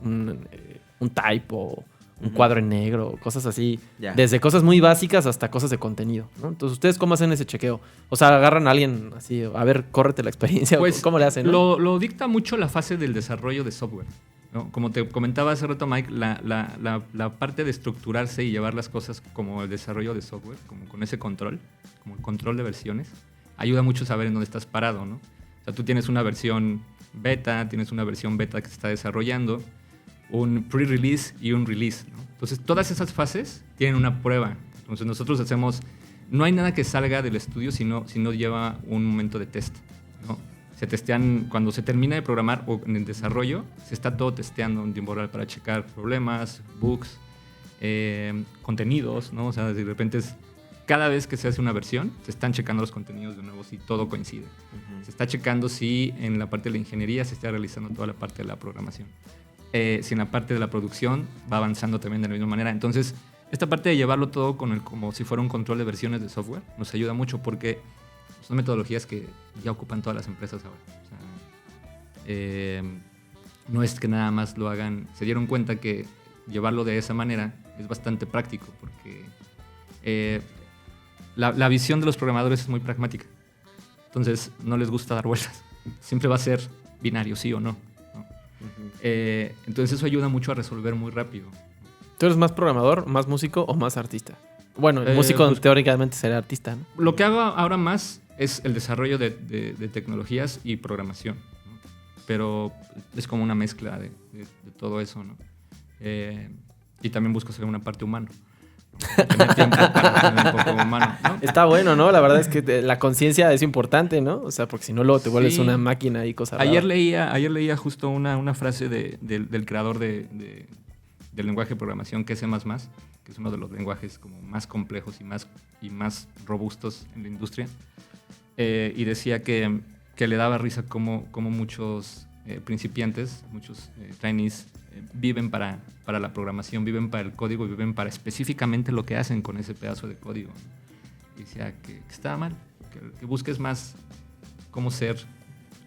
un type o un cuadro en negro, cosas así. Yeah. Desde cosas muy básicas hasta cosas de contenido, ¿no? Entonces, ¿ustedes cómo hacen ese chequeo? O sea, agarran a alguien así, a ver, córrete la experiencia. Pues, ¿cómo le hacen? ¿No? Lo dicta mucho la fase del desarrollo de software, ¿no? Como te comentaba hace rato, Mike, la parte de estructurarse y llevar las cosas como el desarrollo de software, como con ese control, como el control de versiones, ayuda mucho saber en dónde estás parado, ¿no? O sea, tú tienes una versión beta, tienes una versión beta que se está desarrollando, un pre-release y un release, ¿no? Entonces, todas esas fases tienen una prueba. Entonces, nosotros hacemos... No hay nada que salga del estudio si no lleva un momento de test, ¿no? Se testean... Cuando se termina de programar o en el desarrollo, se está todo testeando en tiempo real para checar problemas, bugs, contenidos, ¿no? O sea, de repente cada vez que se hace una versión, se están checando los contenidos de nuevo si todo coincide. Se está checando si en la parte de la ingeniería se está realizando toda la parte de la programación. Si en la parte de la producción va avanzando también de la misma manera. Entonces, esta parte de llevarlo todo como si fuera un control de versiones de software nos ayuda mucho porque son metodologías que ya ocupan todas las empresas ahora. O sea, no es que nada más lo hagan. Se dieron cuenta que llevarlo de esa manera es bastante práctico porque la visión de los programadores es muy pragmática. Entonces, no les gusta dar vueltas. Siempre va a ser binario, sí o no. Entonces eso ayuda mucho a resolver muy rápido. ¿Tú eres más programador, más músico o más artista? Bueno, el músico pues, teóricamente será artista, ¿no? Lo que hago ahora más es el desarrollo de tecnologías y programación, ¿no? Pero es como una mezcla de todo eso, ¿no? Y también busco ser una parte humana. Tener tiempo para tener un poco humano, ¿no? Está bueno, ¿no? La verdad es que la conciencia es importante, ¿no? O sea, porque si no luego te vuelves Sí. una máquina y cosas Ayer leía justo una frase del creador del lenguaje de programación, que es C++, que es uno de los lenguajes como más complejos y más robustos en la industria. Y decía que le daba risa como muchos principiantes, muchos trainees viven para la programación, viven para el código, viven para específicamente lo que hacen con ese pedazo de código. Y decía que estaba mal, que busques más cómo ser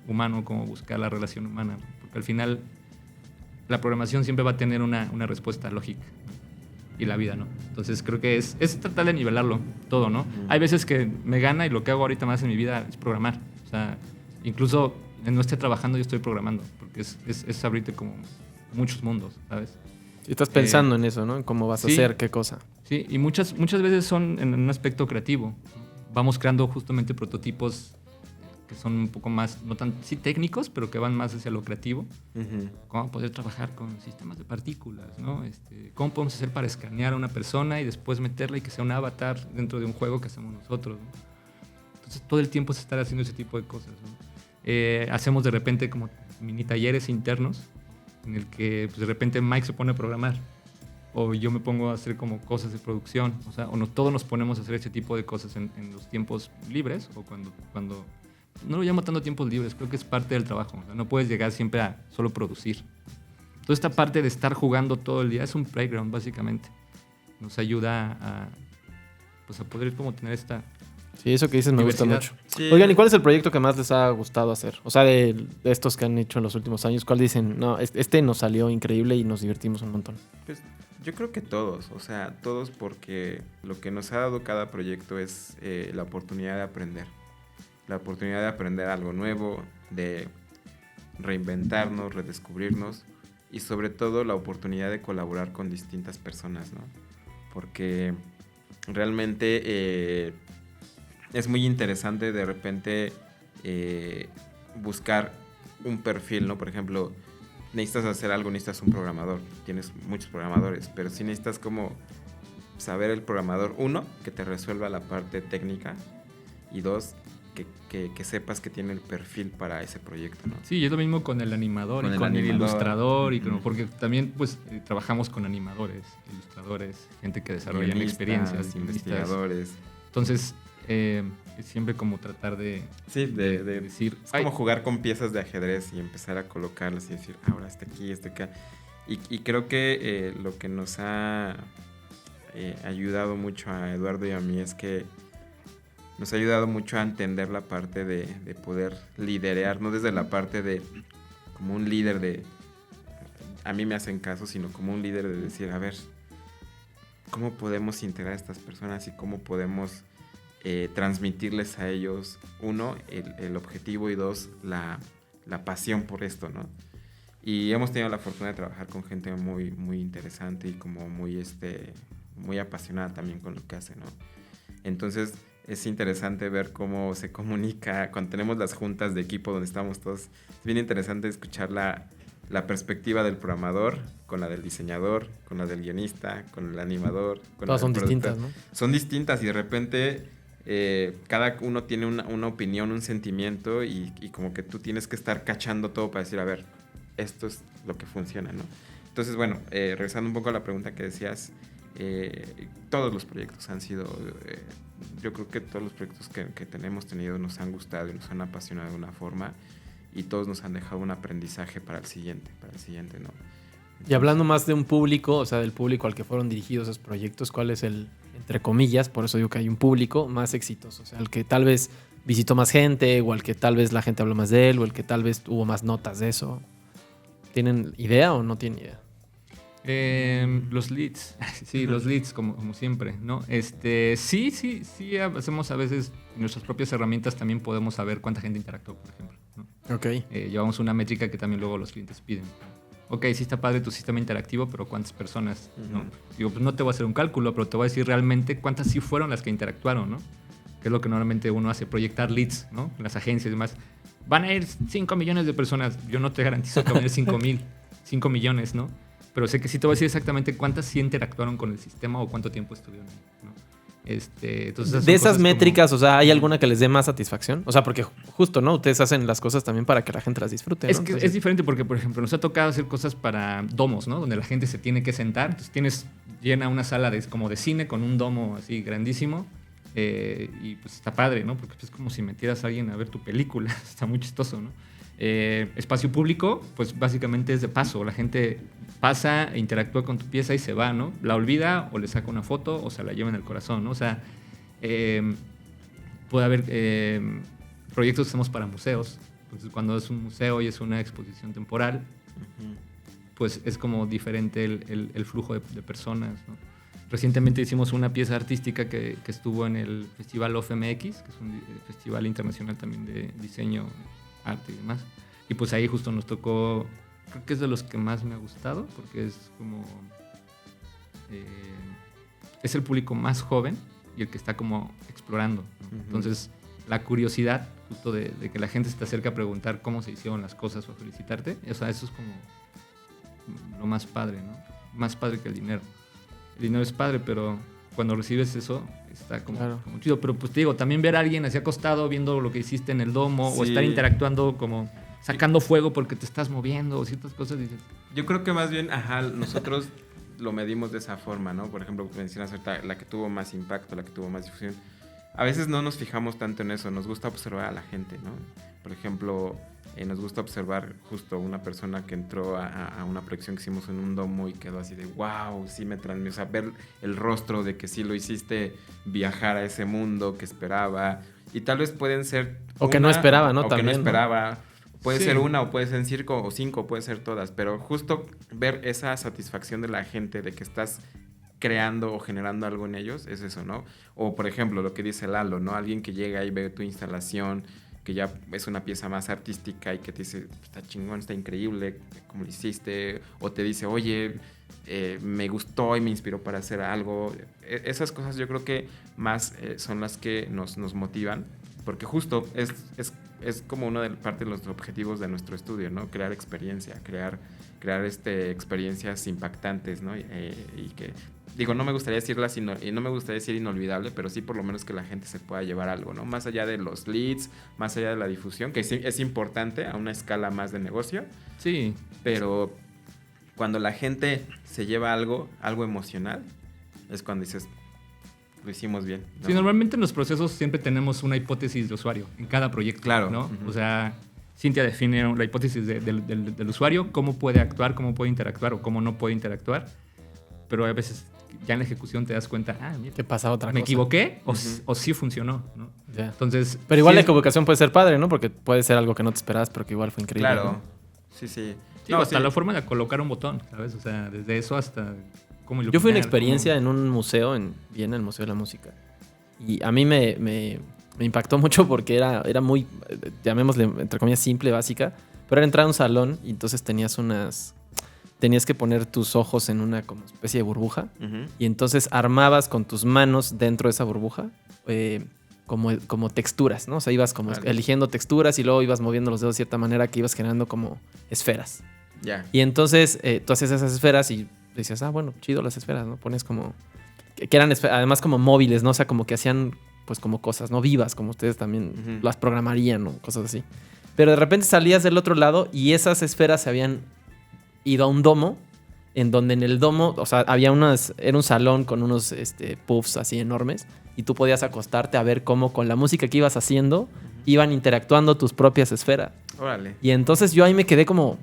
humano, cómo buscar la relación humana, porque al final la programación siempre va a tener una respuesta lógica, ¿no? Y la vida no. Entonces creo que es tratar de nivelarlo todo, ¿no? Hay veces que me gana y lo que hago ahorita más en mi vida es programar. O sea, incluso no esté trabajando, yo estoy programando, porque es abrirte como muchos mundos, ¿sabes? Y estás pensando en eso, ¿no? En cómo vas a hacer, qué cosa. Sí, y muchas veces son en un aspecto creativo. Vamos creando justamente prototipos que son un poco más, no tan sí técnicos, pero que van más hacia lo creativo. Cómo poder trabajar con sistemas de partículas, ¿no? Cómo podemos hacer para escanear a una persona y después meterla y que sea un avatar dentro de un juego que hacemos nosotros, ¿no? Entonces todo el tiempo se está haciendo ese tipo de cosas, ¿no? Hacemos de repente como mini talleres internos en el que pues, de repente Mike se pone a programar o yo me pongo a hacer como cosas de producción, o sea, todos nos ponemos a hacer ese tipo de cosas en los tiempos libres o cuando no lo llamo tanto tiempos libres, creo que es parte del trabajo, o sea, no puedes llegar siempre a solo producir. Toda esta parte de estar jugando todo el día es un playground básicamente, nos ayuda a poder como tener esta Sí, eso que dices me gusta diversidad. mucho. Sí. Oigan, ¿y cuál es el proyecto que más les ha gustado hacer? O sea, de estos que han hecho en los últimos años, ¿cuál dicen? No, este nos salió increíble y nos divertimos un montón. Pues yo creo que todos, o sea, todos porque lo que nos ha dado cada proyecto es la oportunidad de aprender. La oportunidad de aprender algo nuevo, de reinventarnos, redescubrirnos y sobre todo la oportunidad de colaborar con distintas personas, ¿no? Porque realmente es muy interesante de repente buscar un perfil, ¿no? Por ejemplo, necesitas hacer algo, necesitas un programador. Tienes muchos programadores, pero sí necesitas como saber el programador, uno, que te resuelva la parte técnica y dos, que sepas que tiene el perfil para ese proyecto, ¿no? Sí, es lo mismo con el animador Con y el con el animador. ilustrador, Ujú. porque también pues trabajamos con animadores, ilustradores, gente que desarrolla Guionistas, experiencias, investigadores. Entonces, es siempre como tratar de Sí, de decir... es como jugar con piezas de ajedrez y empezar a colocarlas y decir, ahora este aquí, este acá. Y creo que lo que nos ha ayudado mucho a Eduardo y a mí es que nos ha ayudado mucho a entender la parte de poder liderear, no desde la parte de como un líder de a mí me hacen caso, sino como un líder de decir, a ver, ¿cómo podemos integrar a estas personas y cómo podemos transmitirles a ellos, uno, el objetivo y dos, la pasión por esto, ¿no? Y hemos tenido la fortuna de trabajar con gente muy, muy interesante y como muy apasionada también con lo que hace, ¿no? Entonces es interesante ver cómo se comunica cuando tenemos las juntas de equipo donde estamos todos. Es bien interesante escuchar la perspectiva del programador con la del diseñador, con la del guionista, con el animador. Con Todas la son del distintas, productor. ¿no? Son distintas y de repente cada uno tiene una opinión, un sentimiento y como que tú tienes que estar cachando todo para decir, a ver, esto es lo que funciona, ¿no? Entonces, bueno, regresando un poco a la pregunta que decías, todos los proyectos han sido, yo creo que todos los proyectos que hemos tenido nos han gustado y nos han apasionado de una forma y todos nos han dejado un aprendizaje para el siguiente, ¿no? Y hablando más de un público, o sea, del público al que fueron dirigidos esos proyectos, ¿cuál es el, entre comillas, por eso digo que hay un público más exitoso? O sea, el que tal vez visitó más gente, o el que tal vez la gente habló más de él, o el que tal vez hubo más notas de eso. ¿Tienen idea o no tienen idea? Los leads, sí, los leads como siempre, ¿no? Sí, hacemos a veces nuestras propias herramientas, también podemos saber cuánta gente interactuó, por ejemplo, ¿no? Ok. Llevamos una métrica que también luego los clientes piden. Ok, sí está padre tu sistema interactivo, pero ¿cuántas personas? ¿No? Digo, pues no te voy a hacer un cálculo, pero te voy a decir realmente cuántas sí fueron las que interactuaron, ¿no? Que es lo que normalmente uno hace, proyectar leads, ¿no? Las agencias y demás. Van a ir 5 millones de personas. Yo no te garantizo que van a ir 5 millones, ¿no? pero sé que sí te voy a decir exactamente cuántas sí interactuaron con el sistema o cuánto tiempo estuvieron ahí, ¿no? Entonces de esas métricas, o sea, ¿hay alguna que les dé más satisfacción? O sea, porque justo, ¿no? Ustedes hacen las cosas también para que la gente las disfrute, ¿no? Es que entonces, es diferente porque, por ejemplo, nos ha tocado hacer cosas para domos, ¿no? Donde la gente se tiene que sentar. Entonces llena una sala como de cine con un domo así grandísimo. Y pues está padre, ¿no? Porque es como si metieras a alguien a ver tu película. Está muy chistoso, ¿no? Espacio público, pues básicamente es de paso. La gente pasa, interactúa con tu pieza y se va, ¿no? La olvida o le saca una foto o se la lleva en el corazón, ¿no? O sea, puede haber proyectos que hacemos para museos. Entonces, cuando es un museo y es una exposición temporal, pues es como diferente el flujo de personas, ¿no? Recientemente hicimos una pieza artística que estuvo en el Festival OFMX, que es un festival internacional también de diseño, arte y demás. Y pues ahí justo nos tocó, creo que es de los que más me ha gustado, porque es como... es el público más joven y el que está como explorando, ¿no? Entonces, la curiosidad justo de que la gente se te acerca a preguntar cómo se hicieron las cosas o a felicitarte, o sea, eso es como lo más padre, ¿no? Más padre que el dinero. El dinero es padre, pero cuando recibes eso, está como chido. Pero pues te digo, también ver a alguien así acostado viendo lo que hiciste en el domo, o estar interactuando como sacando fuego porque te estás moviendo o ciertas cosas, dices... Yo creo que más bien, nosotros lo medimos de esa forma, ¿no? Por ejemplo, mencionas ahorita la que tuvo más impacto, la que tuvo más difusión. A veces no nos fijamos tanto en eso, nos gusta observar a la gente, ¿no? Por ejemplo, nos gusta observar justo una persona que entró a una proyección que hicimos en un domo y quedó así de wow, sí me transmitió, o sea, ver el rostro de que sí lo hiciste viajar a ese mundo que esperaba, y tal vez pueden ser o que no esperaba, ¿no? O también, que no esperaba, ¿no? Puede ser una, o puede ser 5 o 5, puede ser todas, pero justo ver esa satisfacción de la gente de que estás creando o generando algo en ellos, es eso, ¿no? O por ejemplo, lo que dice Lalo, ¿no? Alguien que llega y ve tu instalación, que ya es una pieza más artística y que te dice, está chingón, está increíble, como lo hiciste, o te dice, oye, me gustó y me inspiró para hacer algo. Esas cosas yo creo que más son las que nos motivan, porque justo es como una de parte de los objetivos de nuestro estudio, ¿no? Crear experiencia, crear experiencias impactantes, ¿no? Y que, digo, no me gustaría decirlas y no me gustaría decir inolvidable, pero sí por lo menos que la gente se pueda llevar algo, ¿no? Más allá de los leads, más allá de la difusión, que es importante a una escala más de negocio. Sí. Pero cuando la gente se lleva algo emocional, es cuando dices, lo hicimos bien, ¿no? Sí, normalmente en los procesos siempre tenemos una hipótesis de usuario en cada proyecto, claro, ¿no? Uh-huh. O sea, Cintia define la hipótesis del usuario, cómo puede actuar, cómo puede interactuar o cómo no puede interactuar, pero a veces ya en la ejecución te das cuenta, mira, ¿qué pasa otra cosa? ¿Me equivoqué Uh-huh. o sí funcionó, ¿no? Yeah. Entonces, pero igual sí la equivocación puede ser padre, ¿no? Porque puede ser algo que no te esperabas, pero que igual fue increíble. Claro, ¿no? sí. Sí, hasta la forma de colocar un botón, ¿sabes? O sea, desde eso hasta cómo iluminar. Yo fui a una experiencia en un museo en Viena, el Museo de la Música. Y a mí me impactó mucho porque era muy, llamémosle, entre comillas, simple, básica. Pero era entrar a un salón y entonces tenías que poner tus ojos en una como especie de burbuja. Uh-huh. Y entonces armabas con tus manos dentro de esa burbuja como texturas, ¿no? O sea, ibas como eligiendo texturas y luego ibas moviendo los dedos de cierta manera que ibas generando como esferas. Ya. Y entonces tú hacías esas esferas y decías, bueno, chido las esferas, ¿no? Pones como... que eran además como móviles, ¿no? O sea, como que hacían pues como cosas, ¿no? Vivas, como ustedes también Uh-huh. las programarían, ¿no? Cosas así. Pero de repente salías del otro lado y esas esferas se habían ido a un domo, en donde en el domo, o sea, era un salón con unos puffs así enormes y tú podías acostarte a ver cómo con la música que ibas haciendo uh-huh. iban interactuando tus propias esferas. Órale. Y entonces yo ahí me quedé como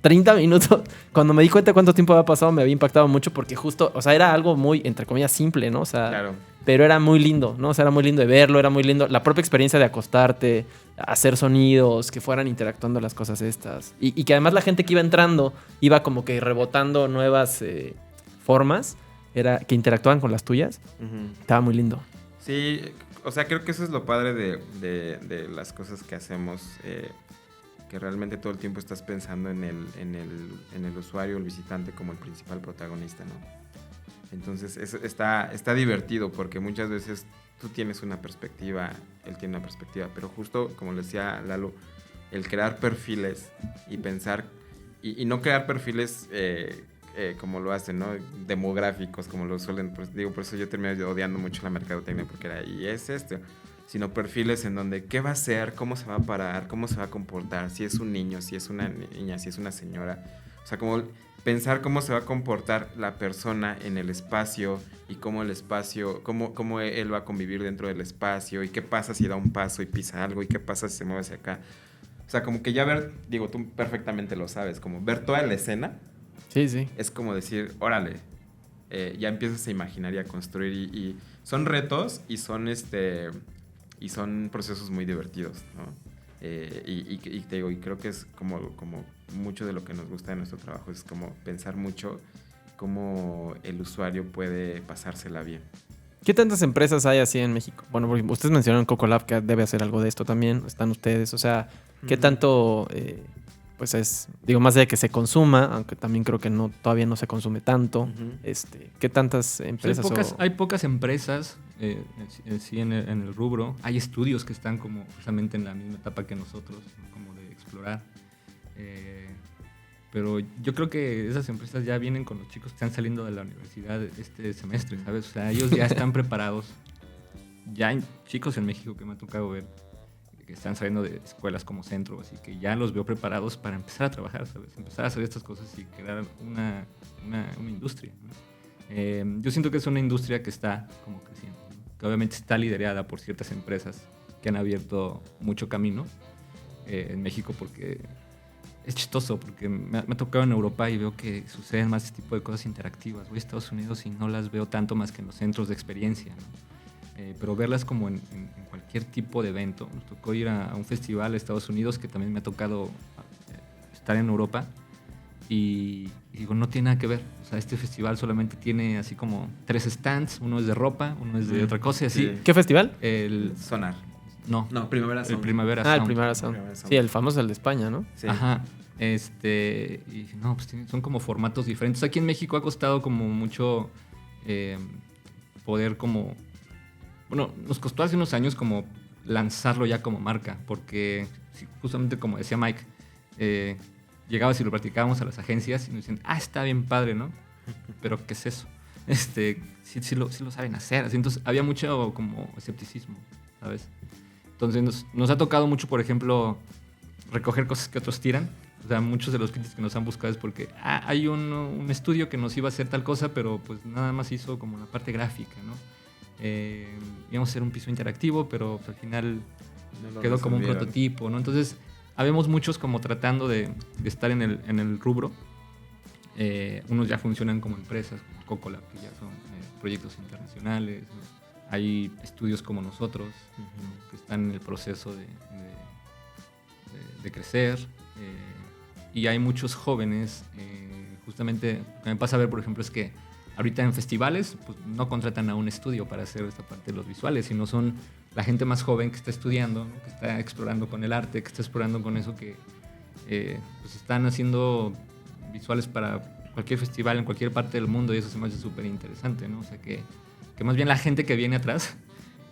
30 minutos. Cuando me di cuenta de cuánto tiempo había pasado, me había impactado mucho porque justo, o sea, era algo muy, entre comillas, simple, ¿no? O sea, claro. Pero era muy lindo, ¿no? O sea, era muy lindo de verlo, era muy lindo. La propia experiencia de acostarte, hacer sonidos, que fueran interactuando las cosas estas. Y que además la gente que iba entrando iba como que rebotando nuevas formas que interactuaban con las tuyas. Uh-huh. Estaba muy lindo. Sí, o sea, creo que eso es lo padre de las cosas que hacemos, que realmente todo el tiempo estás pensando en el usuario, el visitante como el principal protagonista, ¿no? Entonces está divertido porque muchas veces tú tienes una perspectiva, él tiene una perspectiva, pero justo como le decía Lalo, el crear perfiles y pensar, y no crear perfiles como lo hacen, ¿no? Demográficos, como lo suelen, pues, digo, por eso yo terminé odiando mucho la mercadotecnia, porque era, y es esto, sino perfiles en donde qué va a hacer, cómo se va a parar, cómo se va a comportar, si es un niño, si es una niña, si es una señora, o sea, como pensar cómo se va a comportar la persona en el espacio y cómo el espacio, cómo él va a convivir dentro del espacio y qué pasa si da un paso y pisa algo y qué pasa si se mueve hacia acá. O sea, como que ya ver, digo, tú perfectamente lo sabes, como ver toda la escena. Sí, sí. Es como decir, órale, ya empiezas a imaginar y a construir y son retos y son procesos muy divertidos, ¿no? Y te digo, y creo que es como mucho de lo que nos gusta de nuestro trabajo, es como pensar mucho cómo el usuario puede pasársela bien. ¿Qué tantas empresas hay así en México? Bueno, porque ustedes mencionaron Cocolab, que debe hacer algo de esto también. Están ustedes, o sea, ¿qué tanto, pues es, digo, más de que se consuma, aunque también creo que todavía no se consume tanto, ¿qué tantas empresas? Hay pocas empresas sí en el rubro. Hay estudios que están como justamente en la misma etapa que nosotros, ¿no? Como de explorar. Pero yo creo que esas empresas ya vienen con los chicos que están saliendo de la universidad este semestre, ¿sabes? O sea, ellos ya están preparados. Ya hay chicos en México que me ha tocado ver que están saliendo de escuelas como Centro, así que ya los veo preparados para empezar a trabajar, ¿sabes? Empezar a hacer estas cosas y crear una industria, ¿no? Yo siento que es una industria que está como creciendo, ¿no? Que obviamente está liderada por ciertas empresas que han abierto mucho camino en México, porque es chistoso, porque me ha tocado en Europa y veo que suceden más este tipo de cosas interactivas. Voy a Estados Unidos y no las veo tanto más que en los centros de experiencia, ¿no? Pero verlas como en cualquier tipo de evento. Nos tocó ir a un festival a Estados Unidos, que también me ha tocado estar en Europa, y digo, no tiene nada que ver. O sea, este festival solamente tiene así como 3 stands, uno es de ropa, uno es de otra cosa y así. Sí. ¿Qué festival? El Sonar. No, Primavera Sound. el Primavera El Sound. Primavera Sound. Primavera Sound. Sí, el famoso, el de España, ¿no? Sí. Ajá. Y no, pues son como formatos diferentes. Aquí en México ha costado como mucho poder como... Bueno, nos costó hace unos años como lanzarlo ya como marca, porque justamente como decía Mike, llegabas y lo practicábamos a las agencias y nos decían, está bien padre, ¿no? Pero ¿qué es eso? Sí lo saben hacer. Así, entonces había mucho como escepticismo, ¿sabes? Entonces nos ha tocado mucho, por ejemplo, recoger cosas que otros tiran. O sea, muchos de los clientes que nos han buscado es porque hay un estudio que nos iba a hacer tal cosa, pero pues nada más hizo como la parte gráfica, ¿no? Íbamos a hacer un piso interactivo, pero pues, al final quedó como un prototipo, ¿no? Entonces, habemos muchos como tratando de estar en el rubro. Unos ya funcionan como empresas, como Cocolab, que ya son proyectos internacionales, ¿no? Hay estudios como nosotros, ¿no? Que están en el proceso de crecer. Y hay muchos jóvenes, justamente, lo que me pasa a ver, por ejemplo, es que ahorita en festivales pues, no contratan a un estudio para hacer esta parte de los visuales, sino son la gente más joven que está estudiando, ¿no? Que está explorando con el arte, que está explorando con eso, que pues están haciendo visuales para cualquier festival en cualquier parte del mundo, y eso se me hace súper interesante, ¿no? O sea, que más bien la gente que viene atrás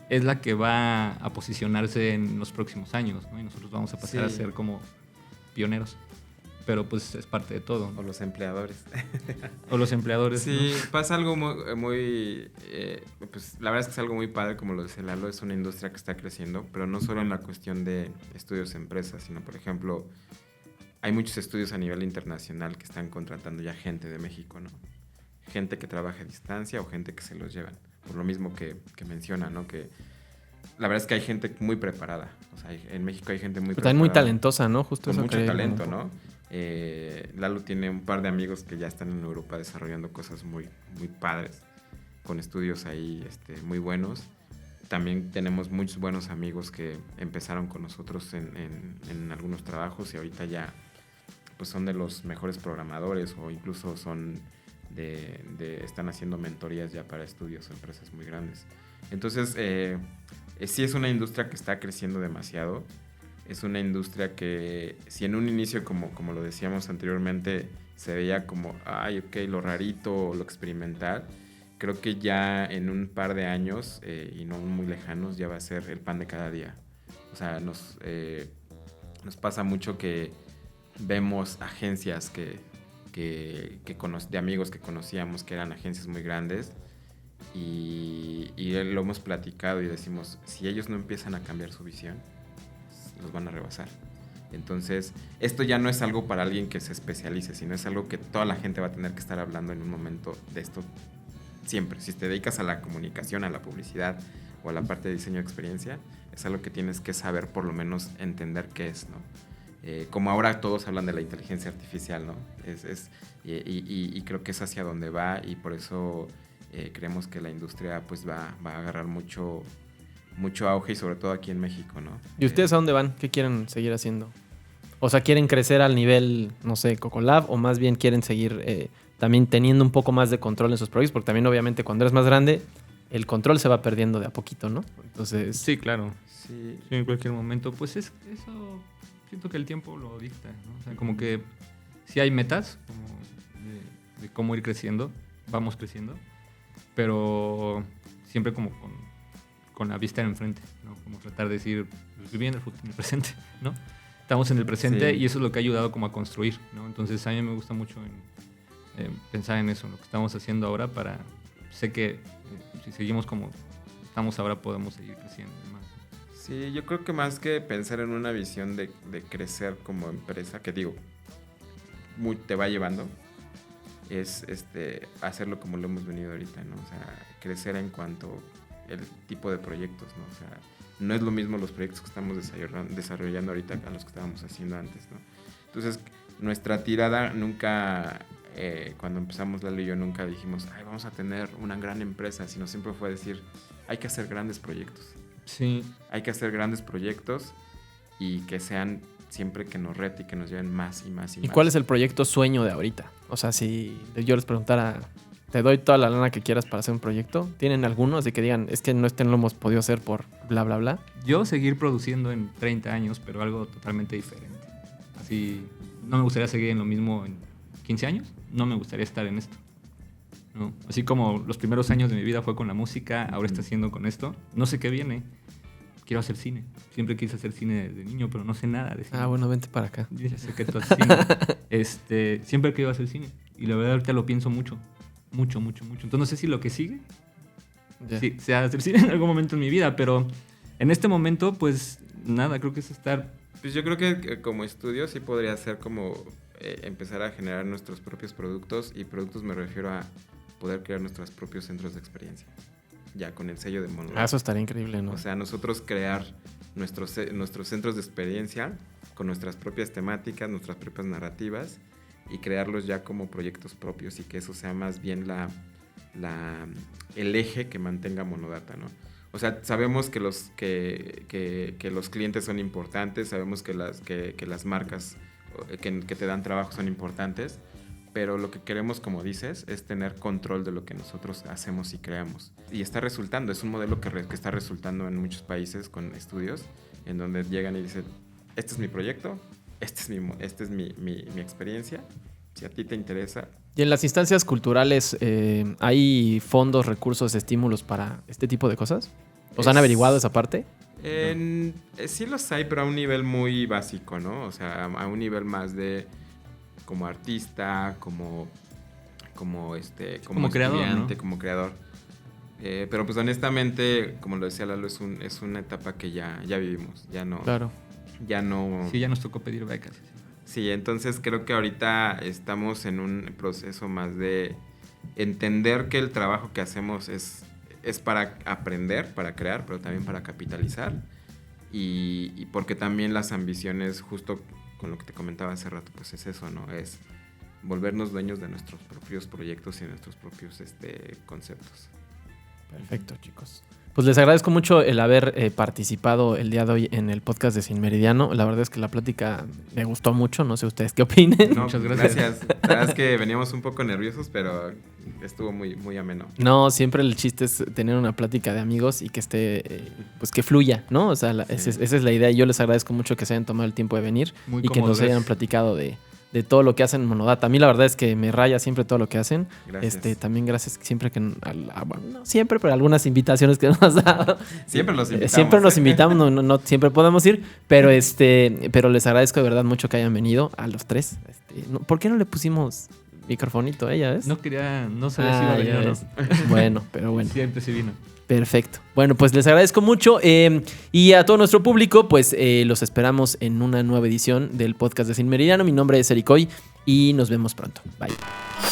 es la que va a posicionarse en los próximos años, ¿no? Y nosotros vamos a pasar a ser como pioneros. Pero pues es parte de todo, ¿no? O los empleadores. O los empleadores. Sí, ¿no? pasa algo pues la verdad es que es algo muy padre, como lo dice Lalo, es una industria que está creciendo, pero no solo en la cuestión de estudios empresas, sino por ejemplo, hay muchos estudios a nivel internacional que están contratando ya gente de México, ¿no? Gente que trabaja a distancia o gente que se los llevan, por lo mismo que menciona, ¿no? Que la verdad es que hay gente muy preparada, o sea, en México hay gente muy preparada. También muy talentosa, ¿no? Justo con eso mucho que talento, ¿no? Lalo tiene un par de amigos que ya están en Europa desarrollando cosas muy, muy padres, con estudios ahí muy buenos. También tenemos muchos buenos amigos que empezaron con nosotros en algunos trabajos y ahorita ya pues son de los mejores programadores o incluso son están haciendo mentorías ya para estudios o empresas muy grandes. Entonces, sí es una industria que está creciendo demasiado. Es una industria que, si en un inicio, como lo decíamos anteriormente, se veía como, lo rarito o lo experimental, creo que ya en un par de años, y no muy lejanos, ya va a ser el pan de cada día. O sea, nos pasa mucho que vemos agencias que de amigos que conocíamos que eran agencias muy grandes y lo hemos platicado y decimos, si ellos no empiezan a cambiar su visión, los van a rebasar. Entonces, esto ya no es algo para alguien que se especialice, sino es algo que toda la gente va a tener que estar hablando en un momento de esto siempre. Si te dedicas a la comunicación, a la publicidad o a la parte de diseño de experiencia, es algo que tienes que saber, por lo menos entender qué es, ¿no? Como ahora todos hablan de la inteligencia artificial, ¿no? Y creo que es hacia donde va, y por eso creemos que la industria pues va a agarrar mucho auge, y sobre todo aquí en México, ¿no? ¿Y ustedes a dónde van? ¿Qué quieren seguir haciendo? O sea, ¿quieren crecer al nivel, no sé, Cocolab, o más bien quieren seguir también teniendo un poco más de control en sus proyectos? Porque también obviamente cuando eres más grande, el control se va perdiendo de a poquito, ¿no? Entonces... Sí, claro. Sí. Sí, en cualquier momento. Pues eso siento que el tiempo lo dicta, ¿no? O sea, como que sí hay metas como de cómo ir creciendo, vamos creciendo, pero siempre como con la vista en enfrente, ¿no? Como tratar de decir, pues, vivir en el presente, ¿no? Estamos en el presente, sí. Y eso es lo que ha ayudado como a construir, ¿no? Entonces a mí me gusta mucho pensar en eso, en lo que estamos haciendo ahora, para sé que si seguimos como estamos ahora podemos seguir creciendo más. Sí, yo creo que más que pensar en una visión de crecer como empresa, que digo, te va llevando, es hacerlo como lo hemos venido ahorita, ¿no? O sea, crecer en cuanto el tipo de proyectos, ¿no? O sea, no es lo mismo los proyectos que estamos desarrollando ahorita a los que estábamos haciendo antes, ¿no? Entonces, nuestra tirada nunca, cuando empezamos Lalo y yo, nunca dijimos, ay, vamos a tener una gran empresa, sino siempre fue decir, hay que hacer grandes proyectos. Sí. Hay que hacer grandes proyectos y que sean siempre que nos rete y que nos lleven más y más y más. ¿Y cuál es el proyecto sueño de ahorita? O sea, si yo les preguntara, te doy toda la lana que quieras para hacer un proyecto, ¿tienen alguno? Así que digan, es que no lo hemos podido hacer por bla, bla, bla. Yo seguir produciendo en 30 años, pero algo totalmente diferente. Así, no me gustaría seguir en lo mismo en 15 años, no me gustaría estar en esto, ¿no? Así como los primeros años de mi vida fue con la música, ahora está haciendo con esto. No sé qué viene. Quiero hacer cine. Siempre quise hacer cine de niño, pero no sé nada de cine. Ah, bueno, vente para acá. Ya sé que tú haces cine. Siempre he querido hacer cine. Y la verdad ahorita lo pienso mucho. Mucho, mucho, mucho. Entonces no sé si lo que sigue sí, sea hacer cine en algún momento en mi vida, pero en este momento, pues nada, creo que es estar... Pues yo creo que como estudio sí podría ser como empezar a generar nuestros propios productos, y productos me refiero a poder crear nuestros propios centros de experiencia, ya con el sello de Monolab. Ah, eso estaría increíble, ¿no? O sea, nosotros crear nuestros centros de experiencia con nuestras propias temáticas, nuestras propias narrativas, y crearlos ya como proyectos propios, y que eso sea más bien el eje que mantenga Monodata, ¿no? O sea, sabemos que los clientes son importantes, sabemos que las marcas que te dan trabajo son importantes, pero lo que queremos, como dices, es tener control de lo que nosotros hacemos y creamos. Y está resultando, es un modelo que está resultando en muchos países con estudios, en donde llegan y dicen, este es mi proyecto, esta es mi experiencia, si a ti te interesa. ¿Y en las instancias culturales hay fondos, recursos, estímulos para este tipo de cosas? ¿Os han averiguado esa parte? Sí los hay, pero a un nivel muy básico, ¿no? O sea, a un nivel más de como artista, como creador, ¿no? Como creador. Pero pues honestamente, como lo decía Lalo, es una etapa que ya vivimos, ya no. Claro. Ya no. Sí, ya nos tocó pedir becas. Sí, entonces creo que ahorita estamos en un proceso más de entender que el trabajo que hacemos es para aprender, para crear, pero también para capitalizar. Y porque también las ambiciones, justo con lo que te comentaba hace rato, pues es eso, ¿no? Es volvernos dueños de nuestros propios proyectos y nuestros propios conceptos. Perfecto, chicos. Pues les agradezco mucho el haber participado el día de hoy en el podcast de Sin Meridiano. La verdad es que la plática me gustó mucho. No sé ustedes qué opinen. No, muchas gracias. La verdad es que veníamos un poco nerviosos, pero estuvo muy, muy ameno. No, siempre el chiste es tener una plática de amigos y que esté, pues que fluya, ¿no? O sea, esa es la idea. Y yo les agradezco mucho que se hayan tomado el tiempo de venir muy y cómodo, que nos hayan platicado de de todo lo que hacen en Monodata. A mí la verdad es que me raya siempre todo lo que hacen. Gracias. También gracias siempre que... bueno, no siempre, pero algunas invitaciones que nos has dado. Siempre los invitamos. Siempre nos invitamos, no siempre podemos ir, pero pero les agradezco de verdad mucho que hayan venido a los tres. ¿Por qué no le pusimos microfonito a ella, ves? No sabía si iba a venir o no. Bueno, pero bueno. Siempre sí vino. Perfecto. Bueno, pues les agradezco mucho y a todo nuestro público, pues los esperamos en una nueva edición del podcast de Sin Meridiano. Mi nombre es Eric Hoy y nos vemos pronto. Bye.